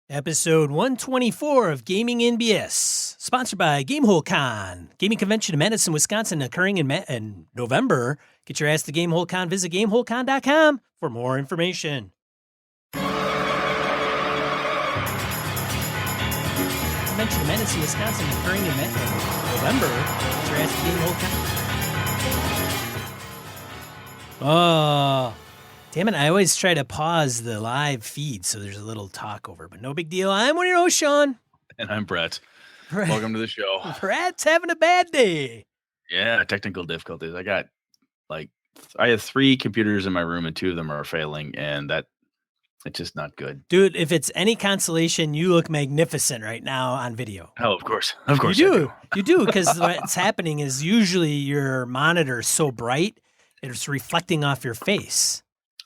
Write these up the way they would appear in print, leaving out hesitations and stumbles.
Episode 124 of Gaming NBS, sponsored by Gamehole Con, gaming convention in Madison, Wisconsin, occurring in November. Get your ass to Gamehole Con. Visit GameholeCon.com for more information. Convention in Madison, Wisconsin, occurring in November. Get your ass to Gamehole Con. Damn it, I always try to pause the live feed so there's a little talk over, but no big deal. I'm one of your hosts, Sean. And I'm Brett. Welcome to the show. Brett's having a bad day. Yeah, technical difficulties. I have 3 computers in my room and 2 of them are failing, and it's just not good. Dude, if it's any consolation, you look magnificent right now on video. Oh, of course. Of course you do. You do, because what's happening is usually your monitor is so bright, it's reflecting off your face.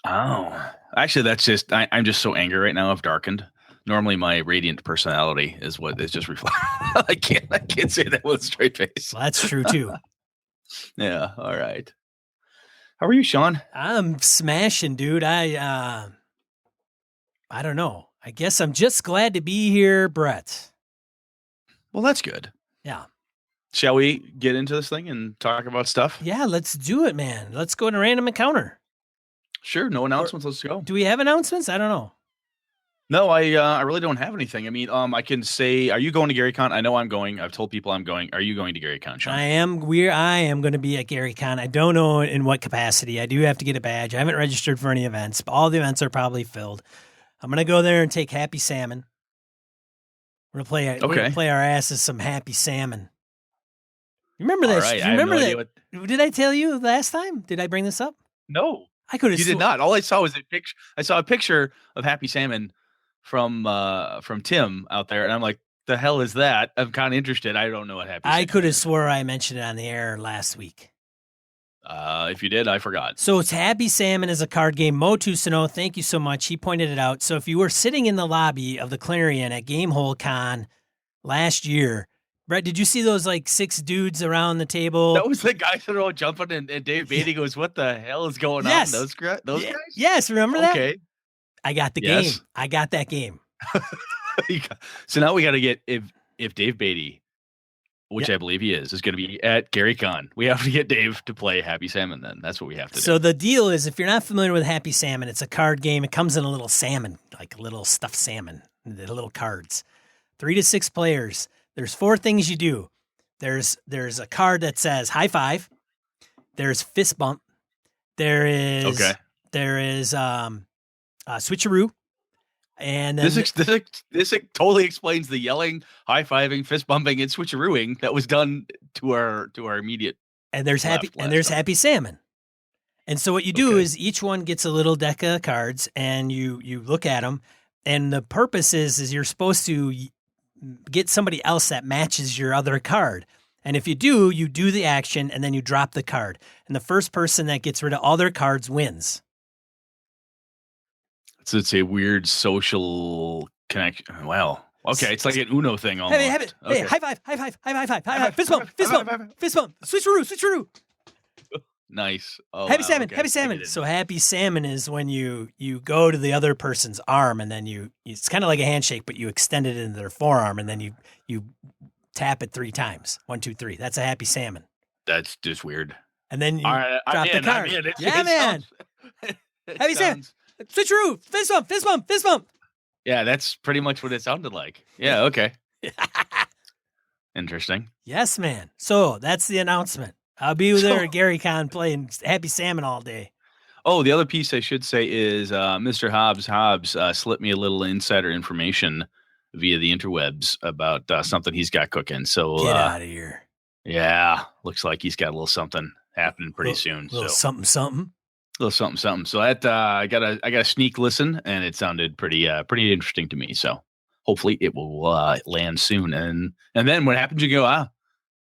Oh, actually, that's just I'm just so angry right now. I've darkened. Normally, my radiant personality is what is just reflecting. I can't say that with a straight face. Well, that's true too. Yeah. All right. How are you, Sean? I'm smashing, dude. I don't know. I guess I'm just glad to be here, Brett. Well, that's good. Yeah. Shall we get into this thing and talk about stuff? Yeah, let's do it, man. Let's go to random encounter. Sure. No announcements. Let's go. Do we have announcements? I don't know. No, I really don't have anything. I mean, I can say, are you going to GaryCon? I know I'm going. I've told people I'm going. Are you going to GaryCon, Sean? I am. I am going to be at GaryCon. I don't know in what capacity. I do have to get a badge. I haven't registered for any events, but all the events are probably filled. I'm going to go there and take Happy Salmon. We're going to play our asses some Happy Salmon. Remember this? Right. You remember that? Did I tell you last time? Did I bring this up? No. I could have. You did not. All I saw was a picture. I saw a picture of Happy Salmon from Tim out there, and I'm like, "The hell is that?" I'm kind of interested. I don't know what Happy. I could have swore I mentioned it on the air last week. If you did, I forgot. So it's Happy Salmon is a card game. Mo Tusino, thank you so much. He pointed it out. So if you were sitting in the lobby of the Clarion at Gamehole Con last year, Brett, did you see those like 6 dudes around the table? That was the guys that were all jumping, and Dave Beatty goes, "What the hell is going on?" Those guys. Yes, remember that? Okay. I got the game. I got that game. So now we got to get if Dave Beatty, which I believe he is going to be at GaryCon. We have to get Dave to play Happy Salmon. Then that's what we have to do. So the deal is, if you're not familiar with Happy Salmon, it's a card game. It comes in a little salmon, like a little stuffed salmon, the little cards. 3 to 6 players. There's 4 things you do. There's a card that says high five. There's fist bump. There is switcheroo. And then this totally explains the yelling, high fiving, fist bumping, and switcherooing that was done to our immediate. And there's Happy Salmon. And so what you do is each one gets a little deck of cards, and you look at them. And the purpose is you're supposed to get somebody else that matches your other card. And if you do, you do the action and then you drop the card. And the first person that gets rid of all their cards wins. So it's a weird social connection. Wow. Okay. It's like an Uno thing almost. Hey, high five. Fist bump. Switcheroo. Nice. Oh, Happy Salmon. So Happy Salmon is when you go to the other person's arm, and then it's kind of like a handshake, but you extend it into their forearm, and then you tap it 3 times. 1, 2, 3. That's a Happy Salmon. That's just weird. And then you drop the card. Man. Happy Salmon. Switcheroo. Fist bump. Yeah, that's pretty much what it sounded like. Yeah. Okay. Interesting. Yes, man. So that's the announcement. I'll be there at GaryCon playing Happy Salmon all day. Oh, the other piece I should say is Mr. Hobbs slipped me a little insider information via the interwebs about something he's got cooking. So get out of here. Yeah, looks like he's got a little something happening pretty soon. Little something. A little something. So that I got a sneak listen, and it sounded pretty interesting to me. So hopefully it will land soon. And then what happens? You go,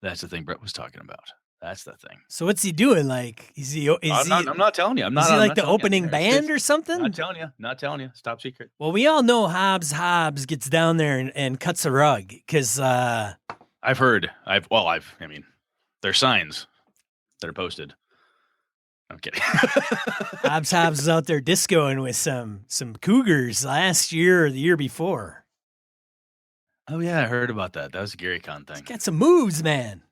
that's the thing Brett was talking about. That's the thing. So what's he doing? Like, I'm not telling you. Is he like the opening band or something? Not telling you. Stop secret. Well, we all know Hobbs gets down there and cuts a rug because I've heard. There's signs that are posted. I'm kidding. Hobbs is out there discoing with some cougars last year or the year before. Oh yeah, I heard about that. That was a GaryCon thing. Got some moves, man.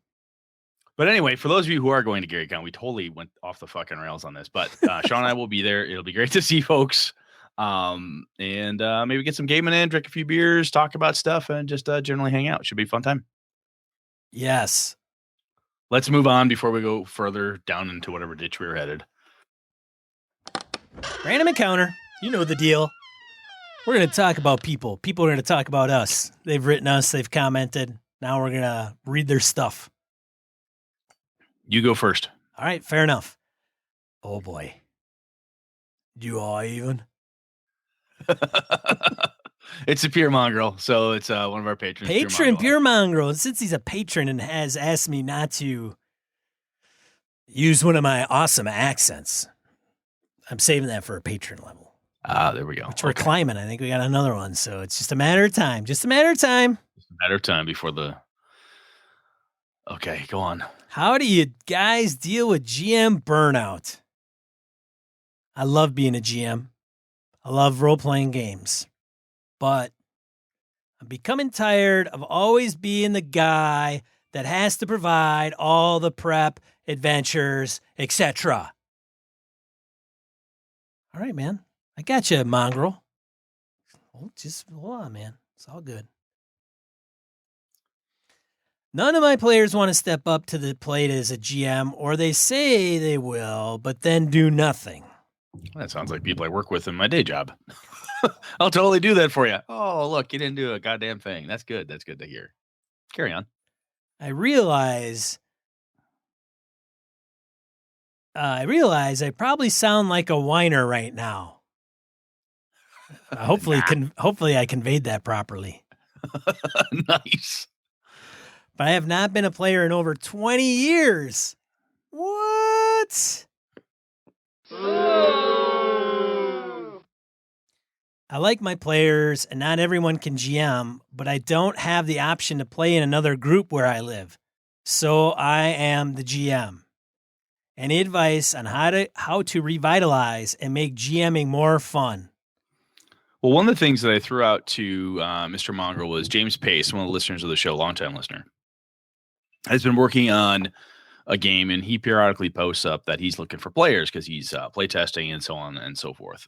But anyway, for those of you who are going to GaryCon, we totally went off the fucking rails on this. But Sean and I will be there. It'll be great to see folks. And maybe get some gaming in, drink a few beers, talk about stuff, and just generally hang out. Should be a fun time. Yes. Let's move on before we go further down into whatever ditch we were headed. Random encounter. You know the deal. We're going to talk about people. People are going to talk about us. They've written us. They've commented. Now we're going to read their stuff. You go first. All right. Fair enough. Oh, boy. Do I even? It's a Pure Mongrel. So it's one of our patrons. Patron Pure Mongrel. Since he's a patron and has asked me not to use one of my awesome accents, I'm saving that for a patron level. There we go. Which we're climbing. I think we got another one. So it's just a matter of time. Just a matter of time. Just a matter of time before the... Okay, go on. How do you guys deal with GM burnout? I love being a GM. I love role-playing games. But I'm becoming tired of always being the guy that has to provide all the prep, adventures, etc. All right, man. I got you, Mongrel. Just hold on, man. It's all good. None of my players want to step up to the plate as a GM, or they say they will, but then do nothing. That sounds like people I work with in my day job. I'll totally do that for you. Oh, look, you didn't do a goddamn thing. That's good. That's good to hear. Carry on. I realize I probably sound like a whiner right now. Hopefully I conveyed that properly. Nice. But I have not been a player in over 20 years. What? I like my players, and not everyone can GM, but I don't have the option to play in another group where I live. So I am the GM. Any advice on how to revitalize and make GMing more fun? Well, one of the things that I threw out to Mr. Mongrel was James Pace, one of the listeners of the show, longtime listener, has been working on a game, and he periodically posts up that he's looking for players because he's play testing and so on and so forth.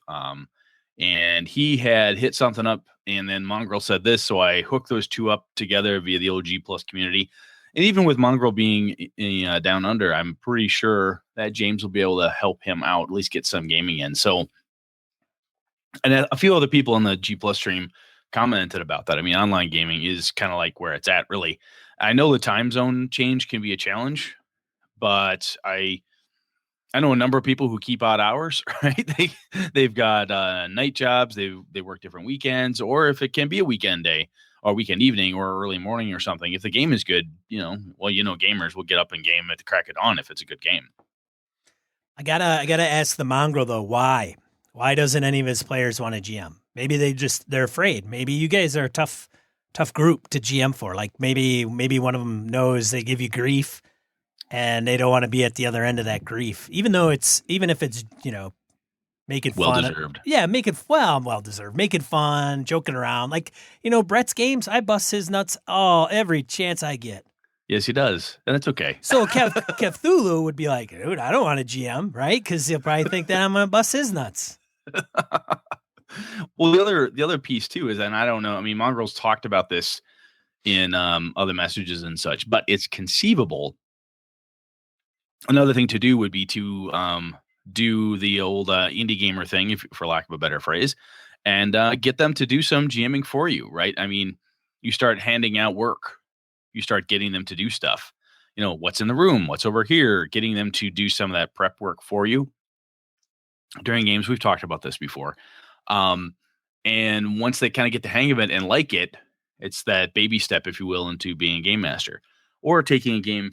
And he had hit something up, and then Mongrel said this, so I hooked those two up together via the OG Plus community. And even with Mongrel being down under, I'm pretty sure that James will be able to help him out, at least get some gaming in. So, and a few other people on the G Plus stream commented about that. I mean, online gaming is kind of like where it's at, really. I know the time zone change can be a challenge, but I know a number of people who keep odd hours, right? They've got night jobs. They work different weekends, or if it can be a weekend day or weekend evening or early morning or something. If the game is good, gamers will get up and game at the crack of dawn if it's a good game. I gotta ask the Mongrel though, why? Why doesn't any of his players want to GM? Maybe they're afraid. Maybe you guys are a tough group to GM for. Like maybe one of them knows they give you grief, and they don't want to be at the other end of that grief, even if it's making fun. Well deserved. Yeah, well deserved. Making fun, joking around. Like Brett's games, I bust his nuts every chance I get. Yes, he does, and it's okay. So Cthulhu would be like, dude, I don't want to GM, right? Because he'll probably think that I'm going to bust his nuts. Well, the other piece too is, and I don't know. I mean, Mongrel's talked about this in other messages and such, but it's conceivable. Another thing to do would be to do the old indie gamer thing, for lack of a better phrase, and get them to do some GMing for you, right? I mean, you start handing out work. You start getting them to do stuff. What's in the room, what's over here, getting them to do some of that prep work for you during games. We've talked about this before. And once they kind of get the hang of it and like it, it's that baby step, if you will, into being a game master, or taking a game,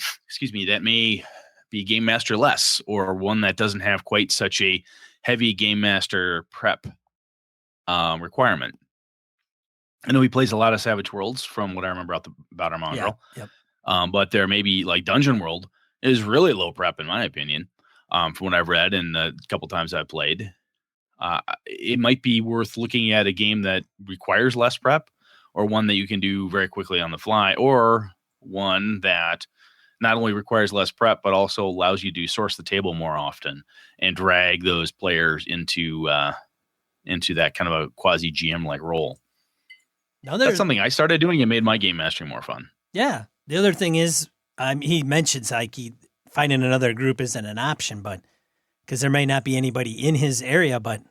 that may be game master less, or one that doesn't have quite such a heavy game master prep requirement. I know he plays a lot of Savage Worlds from what I remember about our Mongrel. Yeah, yep. But there may be like Dungeon World is really low prep, in my opinion, from what I've read and the couple times I've played. It might be worth looking at a game that requires less prep, or one that you can do very quickly on the fly, or one that not only requires less prep, but also allows you to source the table more often and drag those players into that kind of a quasi GM like role. That's something I started doing. It made my game mastering more fun. Yeah. The other thing is, he mentions like finding another group isn't an option, but because there may not be anybody in his area, but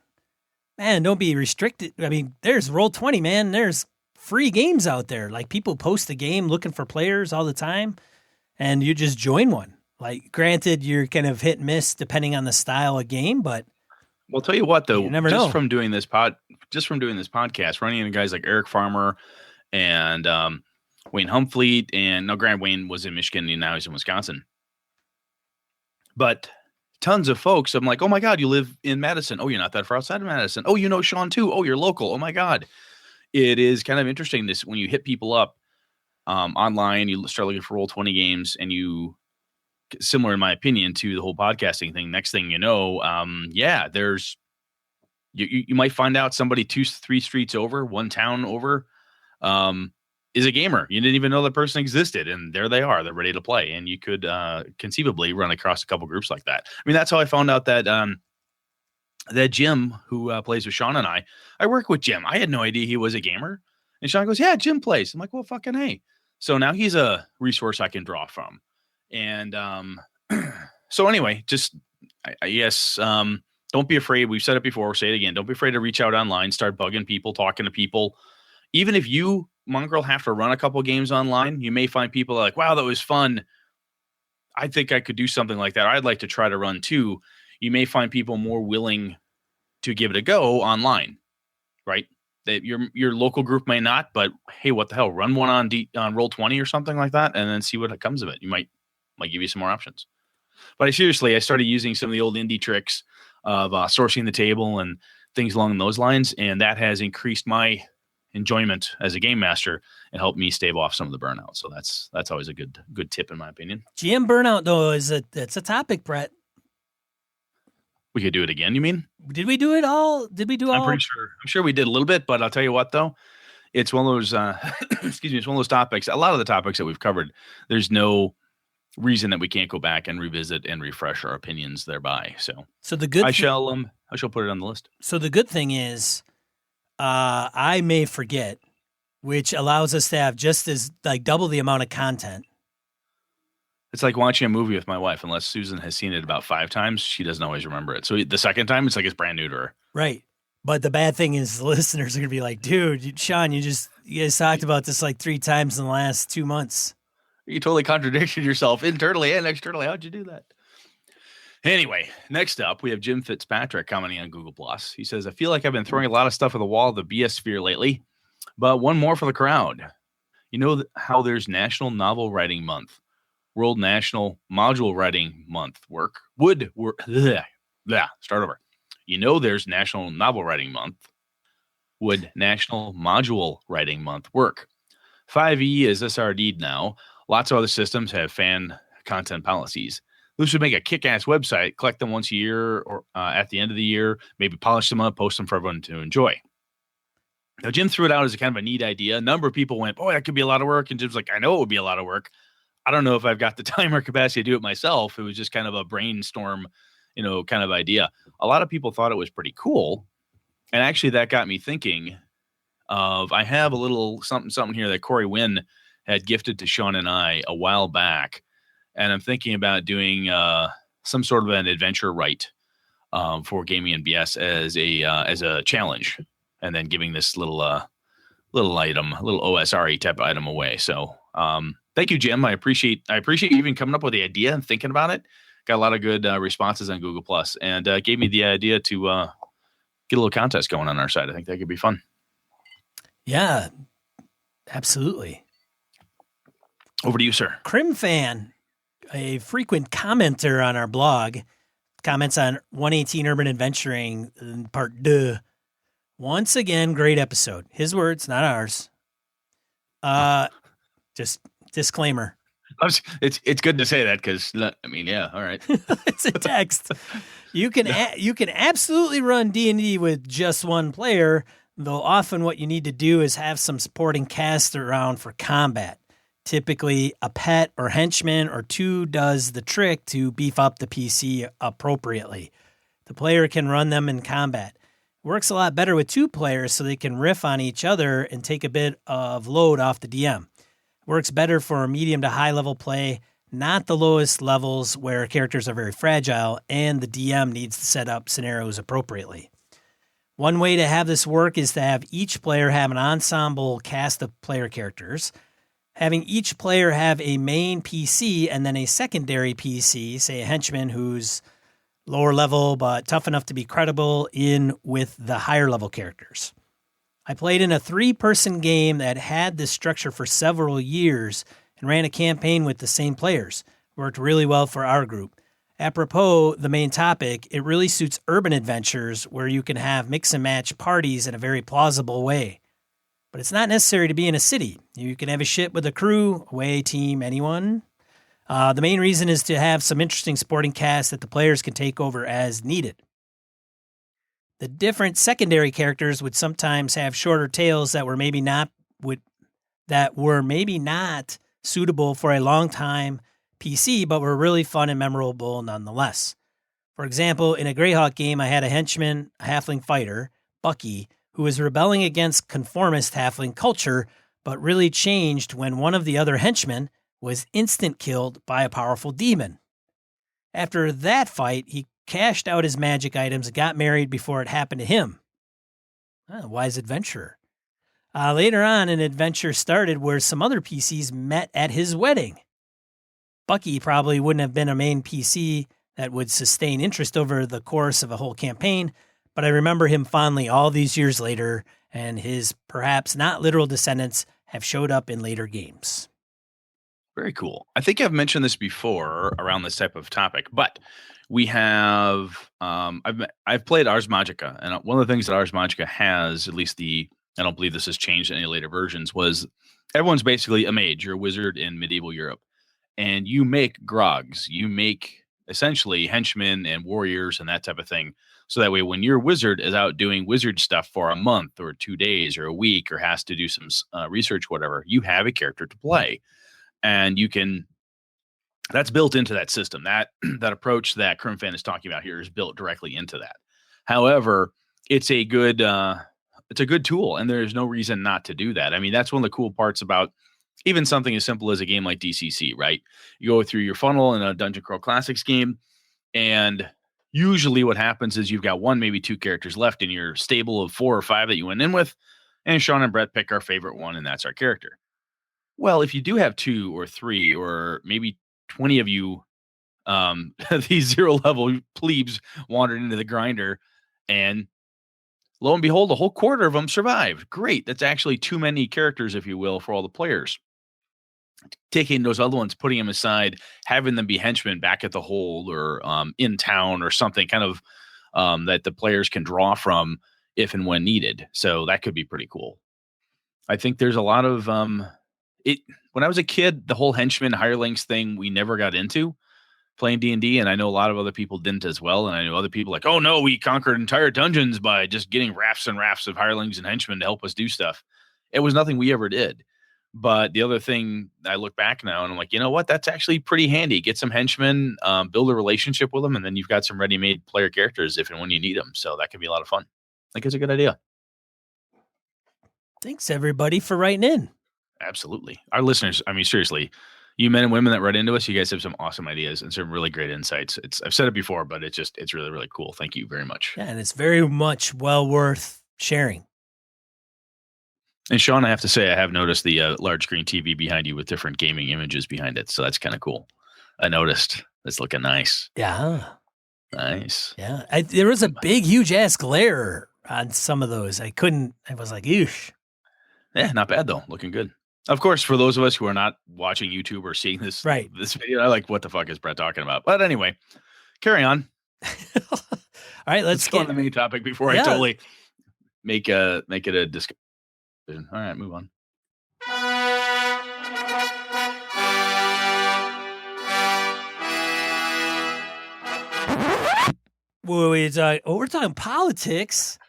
man, don't be restricted. I mean, there's Roll20, man. There's free games out there. Like people post a game looking for players all the time, and you just join one. Like, granted, you're kind of hit and miss depending on the style of game, but well, I'll tell you what, though, you never know. From doing this podcast, running into guys like Eric Farmer and Wayne Humfleet, and now Grant Wayne was in Michigan and now he's in Wisconsin. But tons of folks, I'm like, oh my God, you live in Madison. Oh, you're not that far outside of Madison. Oh, you know Sean too. Oh, you're local. Oh my God. It is kind of interesting this when you hit people up online, you start looking for Roll20 games, and you, similar in my opinion to the whole podcasting thing, next thing you know, there's you might find out somebody 2-3 streets over, one town over, is a gamer. You didn't even know that person existed, and there they are. They're ready to play, and you could conceivably run across a couple groups like that. I mean, that's how I found out that that Jim, who plays with Sean and I work with Jim. I had no idea he was a gamer, and Sean goes, "Yeah, Jim plays." I'm like, "Well, fucking hey!" So now he's a resource I can draw from, and so anyway, just I guess don't be afraid. We've said it before. We'll say it again. Don't be afraid to reach out online, start bugging people, talking to people, even if you, Mongrel, have to run a couple games online. You may find people like, wow, that was fun. I think I could do something like that. I'd like to try to run too. You may find people more willing to give it a go online, right? That your local group may not, but hey, what the hell? Run one on Roll20 or something like that, and then see what comes of it. You might give you some more options. But I started using some of the old indie tricks of sourcing the table and things along those lines, and that has increased my enjoyment as a game master and helped me stave off some of the burnout. So that's always a good tip in my opinion. GM burnout though it's a topic, Brett. We could do it again, you mean? Did we do it all? Did we do all? I'm sure we did a little bit, but I'll tell you what though, it's one of those it's one of those topics. A lot of the topics that we've covered, there's no reason that we can't go back and revisit and refresh our opinions thereby. So the good I shall put it on the list. So the good thing is I may forget, which allows us to have just as like double the amount of content. It's like watching a movie with my wife. Unless Susan has seen it about 5 times, she doesn't always remember it. So the second time, it's like it's brand new to her. Right. But the bad thing is the listeners are going to be like, dude, Sean, you guys talked about this like 3 times in the last 2 months. You totally contradicted yourself internally and externally. How'd you do that? Anyway, next up, we have Jim Fitzpatrick commenting on Google+. He says, I feel like I've been throwing a lot of stuff at the wall of the BS sphere lately, but one more for the crowd. You know how there's National Novel Writing Month, World National Module Writing Month start over. You know there's National Novel Writing Month. Would National Module Writing Month work? 5e is SRD'd now. Lots of other systems have fan content policies. This would make a kick-ass website, collect them once a year or at the end of the year, maybe polish them up, post them for everyone to enjoy. Now, Jim threw it out as a kind of a neat idea. A number of people went, boy, that could be a lot of work. And Jim's like, I know it would be a lot of work. I don't know if I've got the time or capacity to do it myself. It was just kind of a brainstorm, kind of idea. A lot of people thought it was pretty cool. And actually that got me thinking of, I have a little something here that Corey Wynn had gifted to Sean and I a while back. And I'm thinking about doing some sort of an adventure write for Gaming and BS as a challenge, and then giving this little item, a little OSRE type item away. So thank you, Jim. I appreciate you even coming up with the idea and thinking about it. Got a lot of good responses on Google+, and gave me the idea to get a little contest going on our side. I think that could be fun. Yeah, absolutely. Over to you, sir. Crimfan, a frequent commenter on our blog, comments on 118 Urban Adventuring Part 2. Once again, great episode. His words, not ours. Just disclaimer. It's good to say that because, yeah, all right. It's a text. You can absolutely run D&D with just one player. though often what you need to do is have some supporting cast around for combat. Typically, a pet or henchman or two does the trick to beef up the PC appropriately. The player can run them in combat. It works a lot better with two players so they can riff on each other and take a bit of load off the DM. It works better for medium to high level play, not the lowest levels where characters are very fragile and the DM needs to set up scenarios appropriately. One way to have this work is to have each player have an ensemble cast of player characters. Having each player have a main PC and then a secondary PC, say a henchman who's lower level but tough enough to be credible in with the higher level characters. I played in a 3-person game that had this structure for several years and ran a campaign with the same players. Worked really well for our group. Apropos the main topic, it really suits urban adventures where you can have mix and match parties in a very plausible way. But it's not necessary to be in a city. You can have a ship with a crew, away team, anyone. The main reason is to have some interesting sporting cast that the players can take over as needed. The different secondary characters would sometimes have shorter tales that were maybe not suitable for a long time PC, but were really fun and memorable nonetheless. For example, in a Greyhawk game, I had a henchman, a halfling fighter, Bucky, who was rebelling against conformist halfling culture, but really changed when one of the other henchmen was instant killed by a powerful demon. After that fight, he cashed out his magic items and got married before it happened to him. Wise adventurer. Later on, an adventure started where some other PCs met at his wedding. Bucky probably wouldn't have been a main PC that would sustain interest over the course of a whole campaign, but I remember him fondly all these years later, and his perhaps not literal descendants have showed up in later games. Very cool. I think I've mentioned this before around this type of topic, but we have I've played Ars Magica, and one of the things that Ars Magica has, at least I don't believe this has changed in any later versions, was everyone's basically a mage. You're a wizard in medieval Europe, and you make grogs. You make essentially henchmen and warriors and that type of thing. So that way, when your wizard is out doing wizard stuff for a month or 2 days or a week or has to do some research, whatever, you have a character to play. And you can, that's built into that system. That approach that Crimfan is talking about here is built directly into that. However, it's a good tool, and there's no reason not to do that. I mean, that's one of the cool parts about even something as simple as a game like DCC, right? You go through your funnel in a Dungeon Crawl Classics game, and usually what happens is you've got 1, maybe 2 characters left in your stable of 4 or 5 that you went in with, and Sean and Brett pick our favorite one, and that's our character. Well, if you do have 2 or 3 or maybe 20 of you, these 0-level plebes wandered into the grinder, and lo and behold, a whole quarter of them survived. Great. That's actually too many characters, if you will, for all the players. Taking those other ones, putting them aside, having them be henchmen back at the hold or in town or something kind of that the players can draw from if and when needed. So that could be pretty cool. I think there's a lot of when I was a kid, the whole henchman hirelings thing we never got into playing D&D, and I know a lot of other people didn't as well. And I know other people like, oh no, we conquered entire dungeons by just getting rafts and rafts of hirelings and henchmen to help us do stuff. It was nothing we ever did. But the other thing, I look back now and I'm like, you know what? That's actually pretty handy. Get some henchmen, build a relationship with them, and then you've got some ready-made player characters if and when you need them. So that can be a lot of fun. I think it's a good idea. Thanks, everybody, for writing in. Absolutely. Our listeners, I mean, seriously, you men and women that write into us, you guys have some awesome ideas and some really great insights. I've said it before, but it's really, really cool. Thank you very much. Yeah, and it's very much well worth sharing. And Sean, I have to say, I have noticed the large screen TV behind you with different gaming images behind it. So that's kind of cool. I noticed. It's looking nice. Yeah. Nice. Yeah. There was a big, huge ass glare on some of those. I was like, eesh. Yeah, not bad though. Looking good. Of course, for those of us who are not watching YouTube or seeing this video, I like, what the fuck is Brett talking about? But anyway, carry on. All right, let's go on the main topic before I totally make it a discussion. All right, move on. We're talking politics.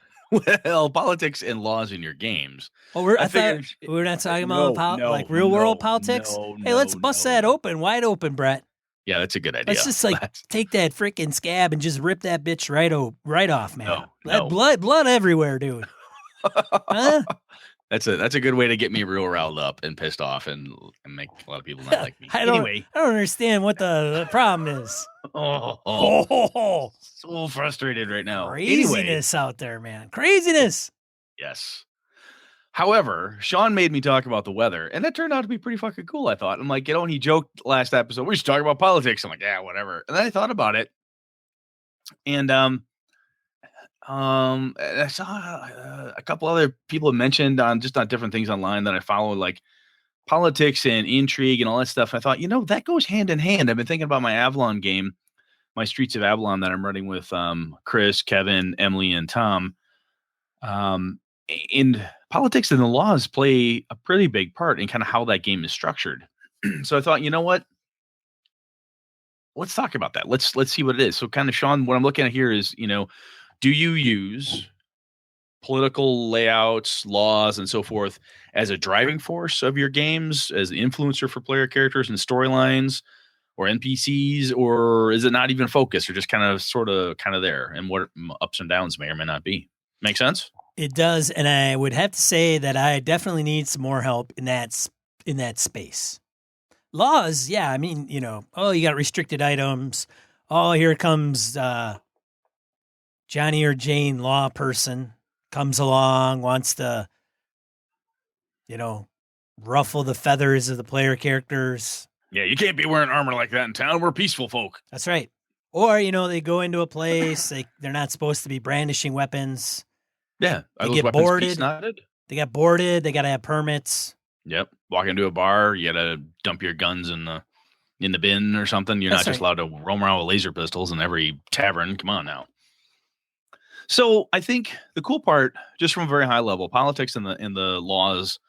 Well, politics and laws in your games. Oh, I thought figured we were not talking no, about no, like real world no, politics. no, Hey, let's bust that no. open, wide open, Brett. Yeah, that's a good idea. Let's just like take that freaking scab and just rip that bitch right off, man. No. Blood everywhere, dude. Huh? That's a good way to get me real riled up and pissed off and make a lot of people not like me. I don't understand what the problem is. So frustrated right now. Craziness out there, man. Craziness. Yes. However, Sean made me talk about the weather, and that turned out to be pretty fucking cool, I thought. I'm like, and he joked last episode, we should talk about politics. I'm like, yeah, whatever. And then I thought about it, and I saw a couple other people have mentioned on different things online that I follow, like politics and intrigue and all that stuff. I thought, that goes hand in hand. I've been thinking about my Avalon game, my Streets of Avalon that I'm running with Chris, Kevin, Emily, and Tom. And politics and the laws play a pretty big part in kind of how that game is structured. So I thought, you know what? Let's talk about that. Let's see what it is. So kind of, Sean, what I'm looking at here is, do you use political layouts, laws, and so forth as a driving force of your games, as an influencer for player characters and storylines or NPCs, or is it not even focused or just kind of there, and what ups and downs may or may not be? Make sense? It does, and I would have to say that I definitely need some more help in that space. Laws, yeah, I mean, you got restricted items. Oh, here comes Johnny or Jane law person comes along, wants to, ruffle the feathers of the player characters. Yeah, you can't be wearing armor like that in town. We're peaceful folk. That's right. Or, they go into a place, they're not supposed to be brandishing weapons. Yeah. They get boarded. They got boarded. They got to have permits. Yep. Walk into a bar, you got to dump your guns in the bin or something. You're not just allowed to roam around with laser pistols in every tavern. Come on now. So I think the cool part, just from a very high level, politics and the laws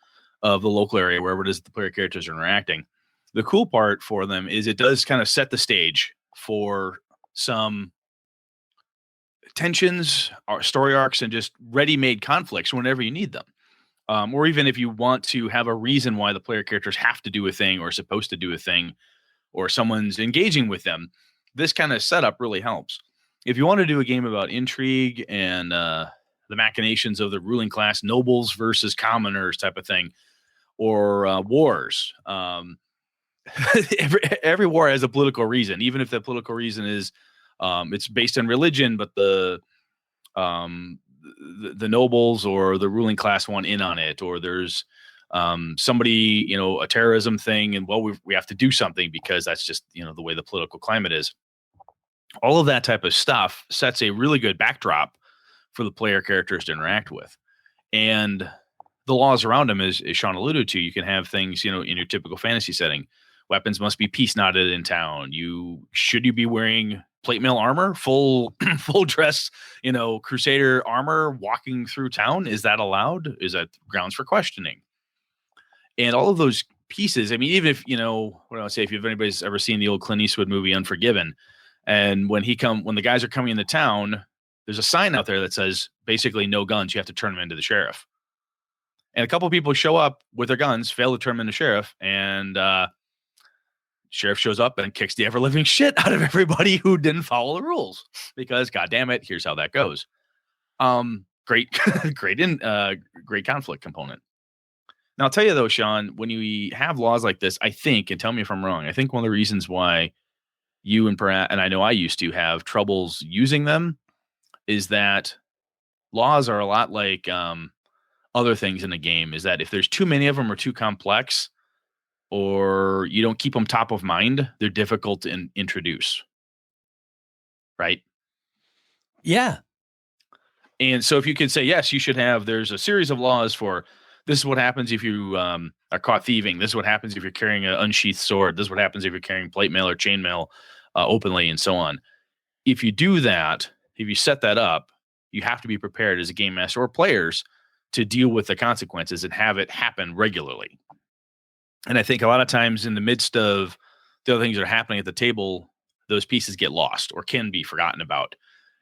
of the local area, wherever it is the player characters are interacting, the cool part for them is it does kind of set the stage for some tensions, story arcs, and just ready-made conflicts whenever you need them. Or even if you want to have a reason why the player characters have to do a thing or supposed to do a thing, or someone's engaging with them, this kind of setup really helps. If you want to do a game about intrigue and the machinations of the ruling class, nobles versus commoners type of thing, or wars, every war has a political reason, even if the political reason is it's based on religion, but the nobles or the ruling class want in on it, or there's somebody, a terrorism thing, and we have to do something because that's just, the way the political climate is. All of that type of stuff sets a really good backdrop for the player characters to interact with. And the laws around them, as Sean alluded to, you can have things, in your typical fantasy setting. Weapons must be peace knotted in town. Should you be wearing plate mail armor, full dress, crusader armor walking through town? Is that allowed? Is that grounds for questioning? And all of those pieces, I mean, even if, what do I say, if anybody's ever seen the old Clint Eastwood movie Unforgiven, and when the guys are coming into town, there's a sign out there that says basically no guns. You have to turn them into the sheriff. And a couple of people show up with their guns, fail to turn them into sheriff, and sheriff shows up and kicks the ever-living shit out of everybody who didn't follow the rules, because God damn it, here's how that goes. Great conflict component. Now I'll tell you though, Sean, when you have laws like this, I think, and tell me if I'm wrong, I think one of the reasons why you and I know I used to have troubles using them is that laws are a lot like other things in the game, is that if there's too many of them or too complex, or you don't keep them top of mind, they're difficult to introduce. Right? Yeah. And so if you could say, yes, you should have, there's a series of laws for this is what happens if you are caught thieving. This is what happens if you're carrying an unsheathed sword. This is what happens if you're carrying plate mail or chain mail openly, and so on. If you do that, if you set that up, you have to be prepared as a game master or players to deal with the consequences and have it happen regularly. And I think a lot of times in the midst of the other things that are happening at the table, those pieces get lost or can be forgotten about.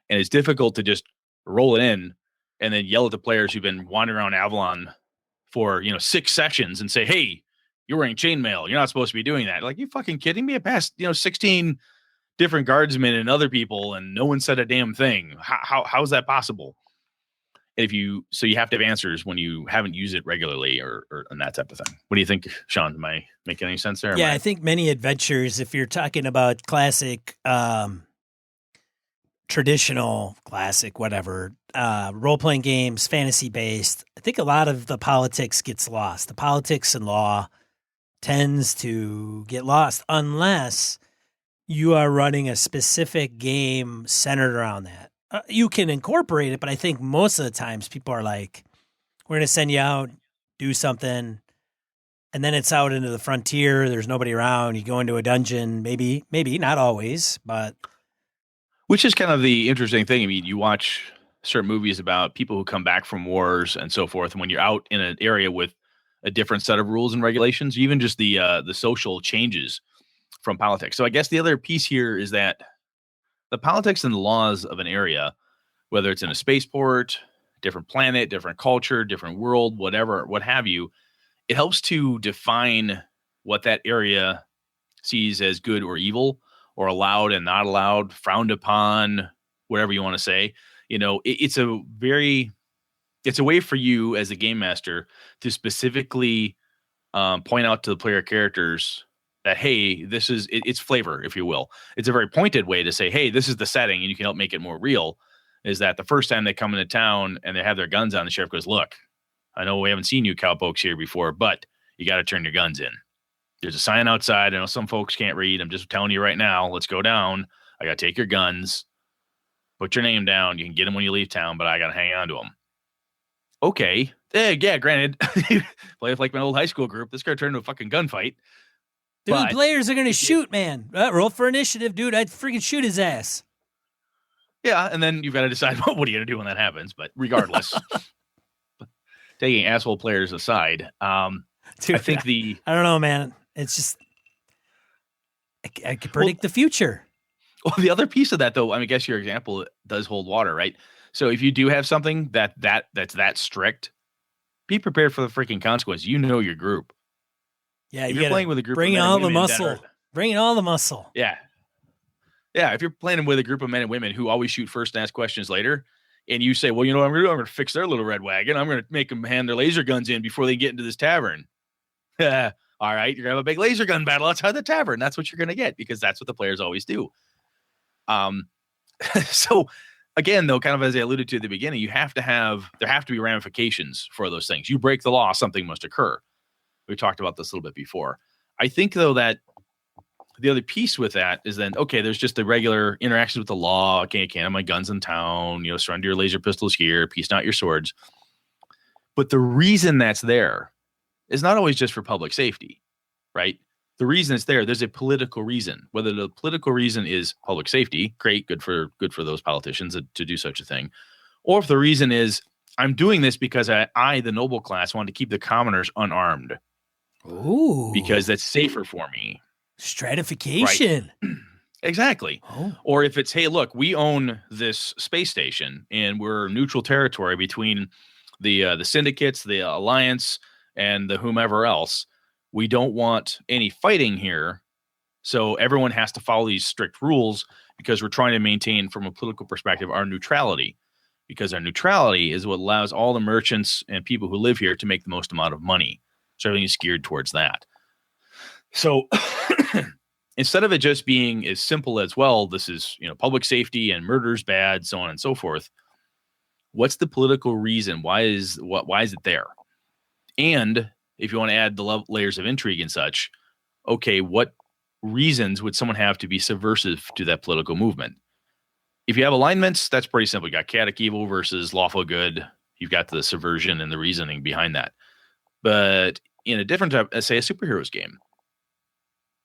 And it's difficult to just roll it in and then yell at the players who've been wandering around Avalon for 6 sessions and say, "Hey, you're wearing chainmail. You're not supposed to be doing that." Like, you fucking kidding me? I passed 16 different guardsmen and other people, and no one said a damn thing. How is that possible? You have to have answers when you haven't used it regularly or and that type of thing. What do you think, Sean? Am I making any sense there? Yeah, I think many adventures, if you're talking about classic, traditional, classic, whatever, role-playing games, fantasy-based, I think a lot of the politics gets lost. The politics and law tends to get lost unless you are running a specific game centered around that. You can incorporate it, but I think most of the times people are like, we're going to send you out, do something, and then it's out into the frontier. There's nobody around. You go into a dungeon, maybe, not always, but. Which is kind of the interesting thing. I mean, you watch certain movies about people who come back from wars and so forth, and when you're out in an area with a different set of rules and regulations, even just the social changes from politics. So I guess the other piece here is that the politics and the laws of an area, whether it's in a spaceport, different planet, different culture, different world, whatever, what have you, it helps to define what that area sees as good or evil, or allowed and not allowed, frowned upon, whatever you want to say. It's a way for you as a game master to specifically point out to the player characters that, hey, it's flavor, if you will. It's a very pointed way to say, hey, this is the setting, and you can help make it more real. Is that the first time they come into town and they have their guns on, the sheriff goes, "Look, I know we haven't seen you cowpokes here before, but you got to turn your guns in. There's a sign outside. I know some folks can't read. I'm just telling you right now, let's go down. I got to take your guns, put your name down. You can get them when you leave town, but I got to hang on to them." Okay. Yeah, granted, play with like my old high school group. This guy turned into a fucking gunfight. Dude, players are going to shoot, man. Roll for initiative, dude. I'd freaking shoot his ass. Yeah, and then you've got to decide what are you going to do when that happens. But regardless, taking asshole players aside, dude, I think I don't know, man. It's just I can predict the future. Well, the other piece of that, though, I guess your example does hold water, right? So if you do have something that's that strict, be prepared for the freaking consequence. You know your group. Yeah, if you're playing with a group, bring all the muscle. Bring all the muscle. Yeah. If you're playing with a group of men and women who always shoot first and ask questions later, and you say, "Well, you know what I'm going to do? I'm going to fix their little red wagon. I'm going to make them hand their laser guns in before they get into this tavern." All right, you're going to have a big laser gun battle outside the tavern. That's what you're going to get, because that's what the players always do. So again, though, kind of as I alluded to at the beginning, there have to be ramifications for those things. You break the law, something must occur. We've talked about this a little bit before. I think, though, that the other piece with that is then, okay, there's just the regular interactions with the law. Okay, I can't have my guns in town. Surrender your laser pistols here. Peace not your swords. But the reason that's there is not always just for public safety, right? The reason it's there's a political reason. Whether the political reason is public safety, great, good for those politicians to do such a thing, or if the reason is I'm doing this because I the noble class, want to keep the commoners unarmed. Ooh, because that's safer for me. Stratification. Right. Exactly. Oh. Or if it's, hey, look, we own this space station and we're neutral territory between the syndicates, the alliance, and the whomever else. We don't want any fighting here. So everyone has to follow these strict rules because we're trying to maintain, from a political perspective, our neutrality. Because our neutrality is what allows all the merchants and people who live here to make the most amount of money. So everything is geared towards that. So instead of it just being as simple as, well, this is, public safety and murder's bad, so on and so forth. What's the political reason? Why is it there? And if you want to add the layers of intrigue and such, okay, what reasons would someone have to be subversive to that political movement? If you have alignments, that's pretty simple. You got chaotic evil versus lawful good. You've got the subversion and the reasoning behind that. But in a different type, say a superheroes game,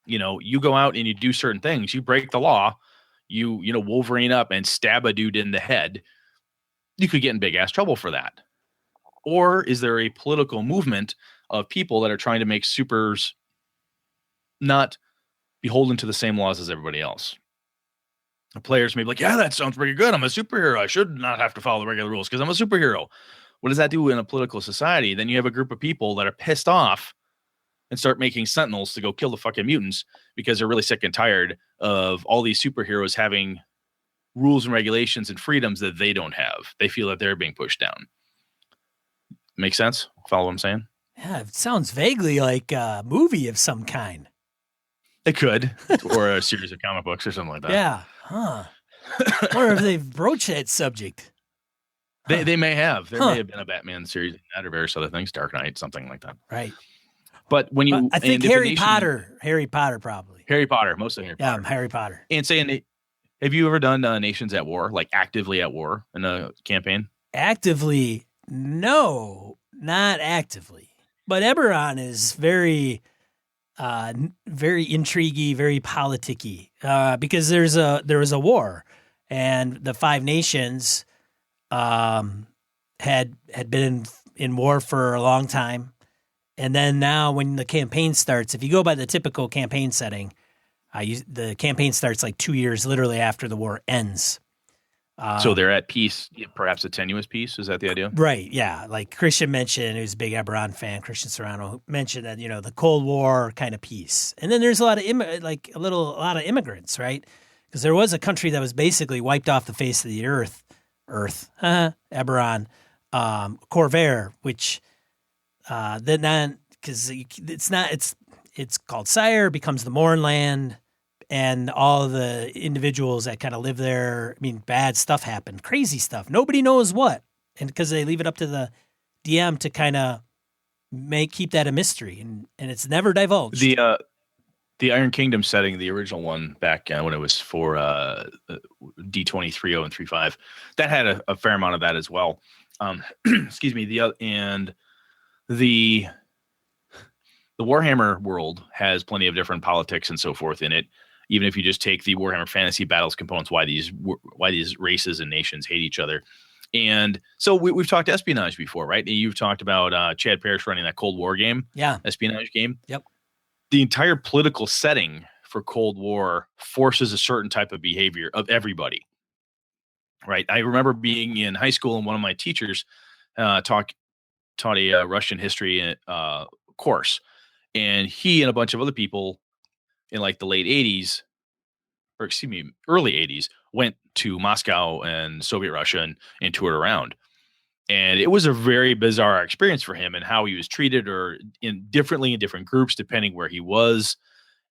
you go out and you do certain things. You break the law. You Wolverine up and stab a dude in the head. You could get in big ass trouble for that. Or is there a political movement of people that are trying to make supers not beholden to the same laws as everybody else? The players may be like, yeah, that sounds pretty good. I'm a superhero. I should not have to follow the regular rules because I'm a superhero. What does that do in a political society? Then you have a group of people that are pissed off and start making sentinels to go kill the fucking mutants because they're really sick and tired of all these superheroes having rules and regulations and freedoms that they don't have. They feel that they're being pushed down. Make sense? Follow what I'm saying? Yeah, it sounds vaguely like a movie of some kind. It could, or a series of comic books or something like that. Yeah. Huh. I wonder if they've broached that subject. Huh. They may have. There may have been a Batman series or various other things, Dark Knight, something like that. Right. But when you, I think Harry Potter probably. Harry Potter, mostly Harry Potter. Yeah, Harry Potter. And saying, have you ever done Nations at War, like actively at war in a campaign? Actively, no, not actively. But Eberron is very intriguey, very politicky, because there was a war, and the Five Nations had been in war for a long time. And then now when the campaign starts, if you go by the typical campaign setting, the campaign starts like 2 years literally after the war ends. So they're at peace, perhaps a tenuous peace. Is that the idea? Right. Yeah. Like Christian mentioned, who's a big Eberron fan, Christian Serrano mentioned that, the Cold War kind of peace. And then there's a lot of immigrants, right? Because there was a country that was basically wiped off the face of the earth, Eberron, Corvair, which because it's called Sire, becomes the Mournland, and all of the individuals that kind of live there. I mean, bad stuff happened, crazy stuff. Nobody knows what, and because they leave it up to the DM to kind of keep that a mystery, and it's never divulged. The Iron Kingdom setting, the original one back when it was for D20 30 and 35, that had a fair amount of that as well. Excuse me. The Warhammer world has plenty of different politics and so forth in it. Even if you just take the Warhammer Fantasy Battles components, why these races and nations hate each other. And so we've talked espionage before, right? And you've talked about Chad Parrish running that Cold War game, espionage game. Yep. The entire political setting for Cold War forces a certain type of behavior of everybody, right? I remember being in high school and one of my teachers taught a Russian history course, and he and a bunch of other people in like the late 80s, or excuse me, early 80s, went to Moscow and Soviet Russia and toured around. And it was a very bizarre experience for him and how he was treated or differently in different groups, depending where he was.